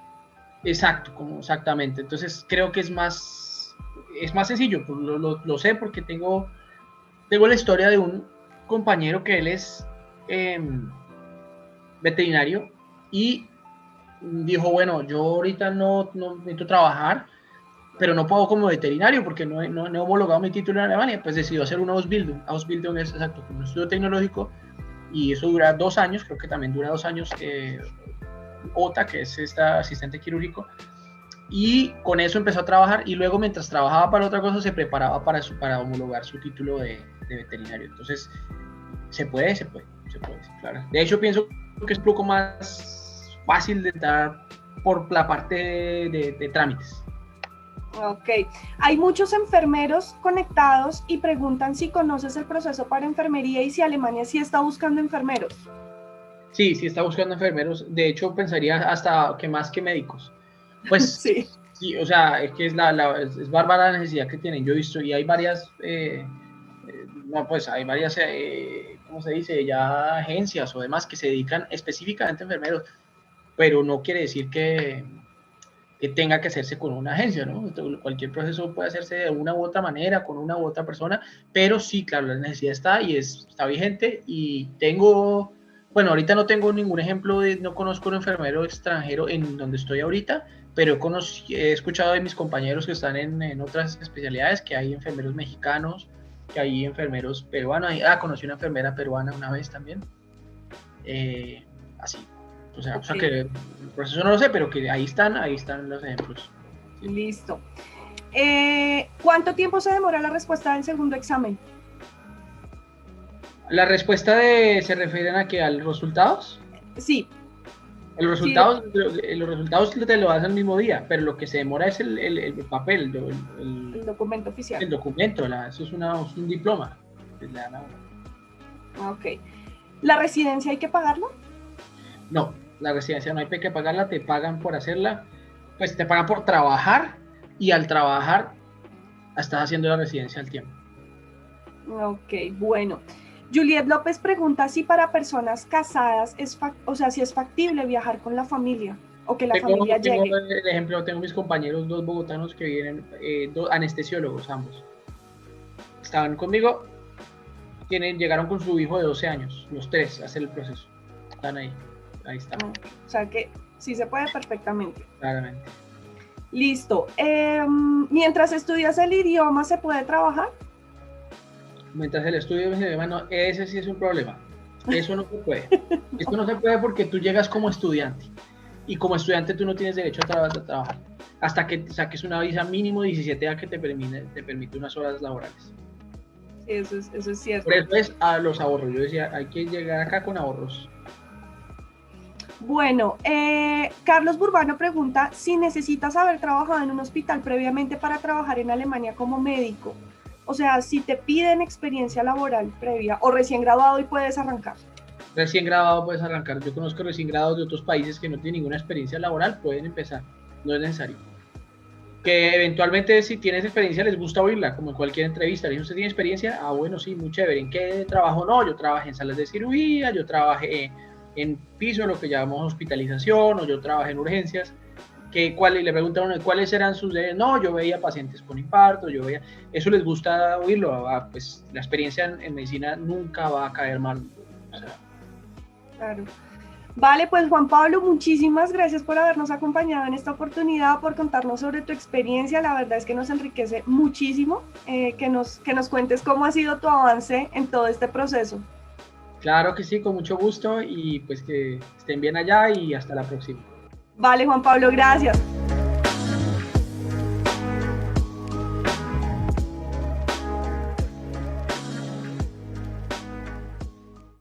Exacto, exactamente. Entonces creo que es más sencillo. Pues lo sé porque tengo la historia de un compañero que él es veterinario y dijo, bueno, yo ahorita no necesito trabajar, pero no puedo como veterinario porque no he homologado mi título en Alemania, pues decidió hacer una Ausbildung. Ausbildung es exacto, un estudio tecnológico, y eso dura 2 años, creo que también dura 2 años, OTA, que es esta asistente quirúrgico, y con eso empezó a trabajar, y luego mientras trabajaba para otra cosa se preparaba para homologar su título de veterinario. Entonces se puede, claro. De hecho pienso que es un poco más fácil de dar por la parte de trámites. Ok, hay muchos enfermeros conectados y preguntan si conoces el proceso para enfermería y si Alemania sí está buscando enfermeros. Sí está buscando enfermeros, de hecho pensaría hasta que más que médicos. Pues sí. Sí, o sea, es que es bárbara la necesidad que tienen. Yo he visto, y hay varias, no, pues hay varias, ¿cómo se dice? Ya agencias o demás que se dedican específicamente a enfermeros, pero no quiere decir que tenga que hacerse con una agencia, ¿no? Cualquier proceso puede hacerse de una u otra manera, con una u otra persona, pero sí, claro, la necesidad está y está vigente y tengo, bueno, ahorita no tengo ningún ejemplo no conozco un enfermero extranjero en donde estoy ahorita, pero he escuchado de mis compañeros que están en otras especialidades que hay enfermeros mexicanos, que hay enfermeros peruanos, conocí una enfermera peruana una vez también, así. O sea que el proceso no lo sé, pero que ahí están los ejemplos. Sí. Listo. ¿Cuánto tiempo se demora la respuesta del segundo examen? ¿La respuesta ¿se refieren a que a los resultados? Sí. Los resultados te lo das el mismo día, pero lo que se demora es el papel, el documento oficial. El documento, eso es un diploma. Ok. ¿La residencia hay que pagarla? No, la residencia no hay que pagarla, te pagan por hacerla, pues te pagan por trabajar y al trabajar estás haciendo la residencia al tiempo. Ok, bueno. Juliet López pregunta si para personas casadas si es factible viajar con la familia o que la familia llegue. Tengo el ejemplo, tengo mis compañeros, 2 bogotanos que vienen, 2 anestesiólogos ambos. Estaban conmigo, llegaron con su hijo de 12 años, los 3, a hacer el proceso. Están ahí están. O sea que sí se puede perfectamente. Claramente. Listo. Mientras estudias el idioma, ¿se puede trabajar? Mientras el estudio del idioma, no, ese sí es un problema. Eso no se puede. Esto no se puede porque tú llegas como estudiante. Y como estudiante tú no tienes derecho a trabajar. Hasta que saques una visa mínimo 17 a que te permite unas horas laborales. Eso es cierto. Por eso es a los ahorros. Yo decía, hay que llegar acá con ahorros. Bueno, Carlos Burbano pregunta si necesitas haber trabajado en un hospital previamente para trabajar en Alemania como médico. O sea, si te piden experiencia laboral previa o recién graduado y puedes arrancar. Recién graduado puedes arrancar. Yo conozco recién graduados de otros países que no tienen ninguna experiencia laboral, pueden empezar. No es necesario. Que eventualmente si tienes experiencia les gusta oírla, como en cualquier entrevista. ¿Usted tiene experiencia? Ah, bueno, sí, muy chévere. ¿En qué trabajo? No, yo trabajé en salas de cirugía, yo trabajé en piso, lo que llamamos hospitalización, o yo trabajé en urgencias. Y le preguntaron cuáles eran sus deberes. No, yo veía pacientes con infarto, eso les gusta oírlo. Pues la experiencia en medicina nunca va a caer mal. O sea. Claro. Vale, pues Juan Pablo, muchísimas gracias por habernos acompañado en esta oportunidad, por contarnos sobre tu experiencia. La verdad es que nos enriquece muchísimo que nos cuentes cómo ha sido tu avance en todo este proceso. Claro que sí, con mucho gusto y pues que estén bien allá y hasta la próxima. Vale, Juan Pablo, gracias.